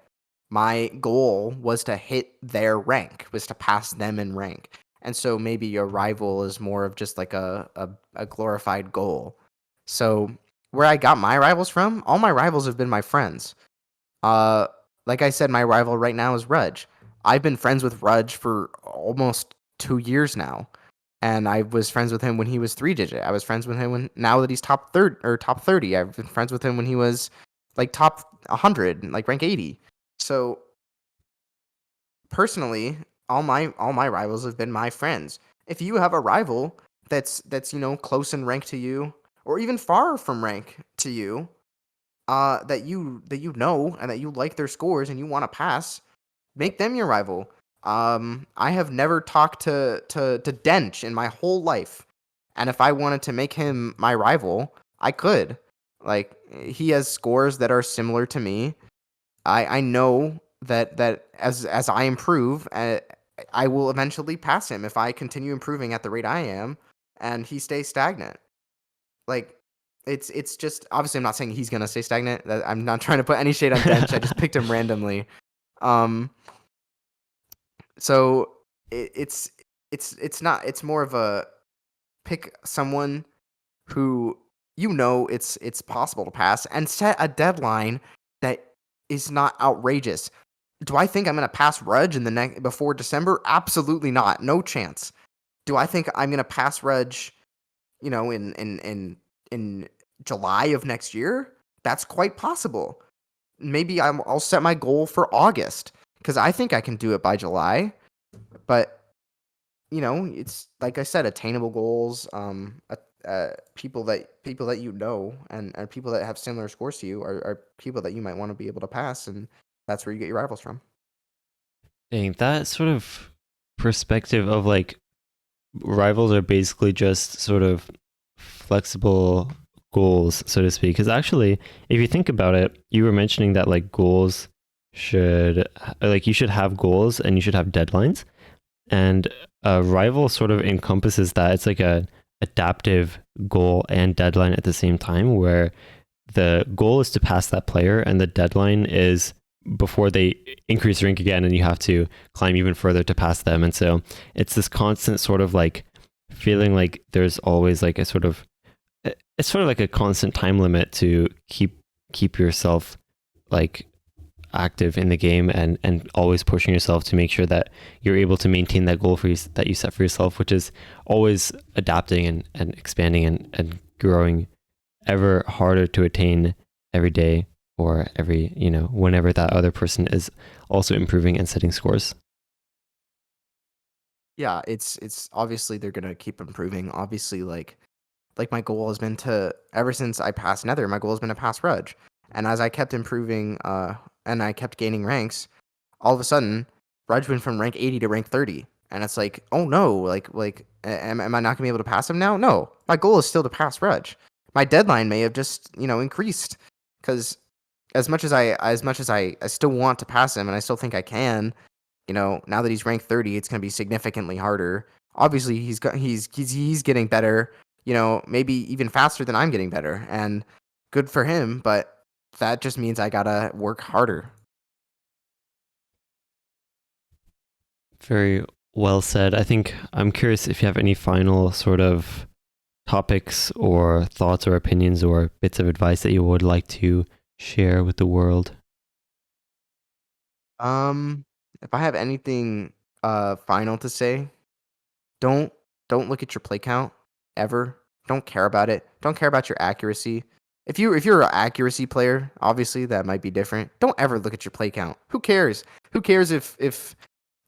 my goal was to hit their rank, was to pass them in rank. And so maybe your rival is more of just like a glorified goal. So where I got my rivals from, all my rivals have been my friends. Uh, like I said, my rival right now is Rudge. I've been friends with Rudge for almost 2 years now, and I was friends with him when he was 3 digit. I was friends with him when now that he's top third or top 30. I've been friends with him when he was like top 100, like rank 80. So personally, all my rivals have been my friends. If you have a rival that's close in rank to you, or even far from rank to you, that you know and that you like their scores and you want to pass, make them your rival. I have never talked to Dench in my whole life, and if I wanted to make him my rival, I could. Like, he has scores that are similar to me. I know that as I improve, I will eventually pass him if I continue improving at the rate I am, and he stays stagnant. Like, it's just, obviously I'm not saying he's gonna stay stagnant. I'm not trying to put any shade on Dench. I just picked him randomly. Um, so it's not, it's more of a pick someone who it's possible to pass, and set a deadline that is not outrageous. Do I think I'm gonna pass Rudge in the next before December? Absolutely not. No chance. Do I think I'm gonna pass Rudge, in July of next year? That's quite possible. Maybe I'll set my goal for August, because I think I can do it by July. But it's like I said, attainable goals. People that and people that have similar scores to you are people that you might want to be able to pass, and that's where you get your rivals from. Dang, that sort of perspective of like rivals are basically just sort of flexible goals, so to speak. Because actually, if you think about it, you were mentioning that like goals should, like, you should have goals and you should have deadlines. And a rival sort of encompasses that. It's like a adaptive goal and deadline at the same time, where the goal is to pass that player and the deadline is before they increase rank again and you have to climb even further to pass them. And so it's this constant sort of like feeling like there's always like a sort of, it's sort of like a constant time limit to keep yourself like active in the game, and always pushing yourself to make sure that you're able to maintain that goal for you that you set for yourself, which is always adapting and expanding and growing ever harder to attain every day, or every, whenever that other person is also improving and setting scores. Yeah, it's obviously they're gonna keep improving. Obviously, like my goal has been to, ever since I passed Nether, my goal has been to pass Rudge. And as I kept improving, and I kept gaining ranks, all of a sudden, Rudge went from rank 80 to rank 30. And it's like, oh no, am I not gonna be able to pass him now? No, my goal is still to pass Rudge. My deadline may have just, increased, because as much as I still want to pass him, and I still think I can, now that he's ranked 30, it's going to be significantly harder. Obviously, he's getting better, maybe even faster than I'm getting better, and good for him, but that just means I got to work harder. Very Well said. I think I'm curious if you have any final sort of topics or thoughts or opinions or bits of advice that you would like to share with the world. Um, if I have anything final to say, don't don't look at your play count ever. Don't care about it. Don't care about your accuracy. If you're an accuracy player, obviously that might be different. Don't ever look at your play count. Who cares? Who cares if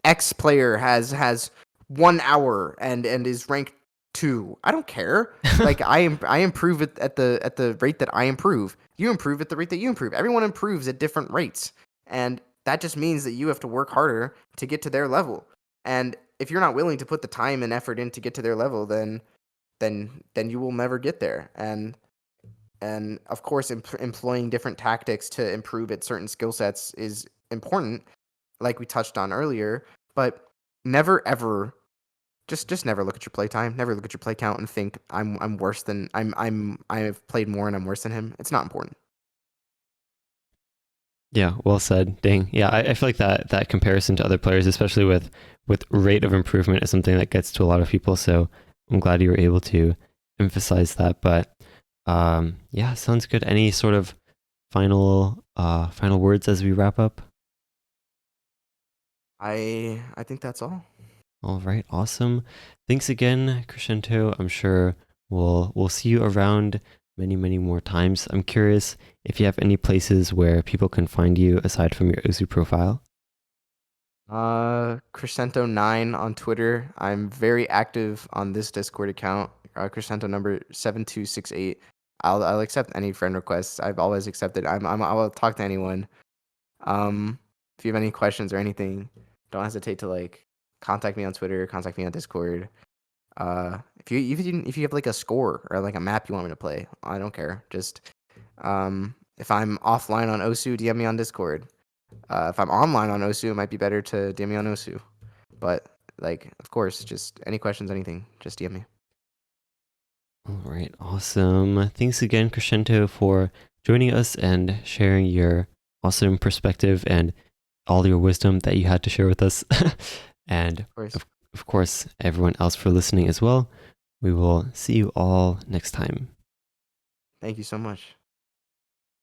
X player has 1 hour and is ranked 2? I don't care. Like I improve at the rate that I improve. You improve at the rate that you improve. Everyone improves at different rates, and that just means that you have to work harder to get to their level. And if you're not willing to put the time and effort in to get to their level, then you will never get there. And of course, employing different tactics to improve at certain skill sets is important, like we touched on earlier. But never ever, just never look at your play time. Never look at your play count and think I'm worse than I've played more and I'm worse than him. It's not important. Yeah, well said. Dang. Yeah, I feel like that comparison to other players, especially with rate of improvement, is something that gets to a lot of people. So I'm glad you were able to emphasize that. But yeah, sounds good. Any sort of final words as we wrap up? I think that's all. All right, awesome. Thanks again, Crescento. I'm sure we'll see you around many more times. I'm curious if you have any places where people can find you aside from your Osu profile. Cracento9 on Twitter. I'm very active on this Discord account. Cracento number 7268. I'll accept any friend requests. I've always accepted. I'll talk to anyone. If you have any questions or anything, don't hesitate to like contact me on Twitter, contact me on Discord. If you have like a score or like a map you want me to play, I don't care. Just if I'm offline on Osu, DM me on Discord. If I'm online on Osu, it might be better to DM me on Osu. But like, of course, just any questions, anything, just DM me. All right, awesome. Thanks again, Crescento, for joining us and sharing your awesome perspective and all your wisdom that you had to share with us. And Of course. of course, everyone else for listening as well. We will see you all next time. Thank you so much.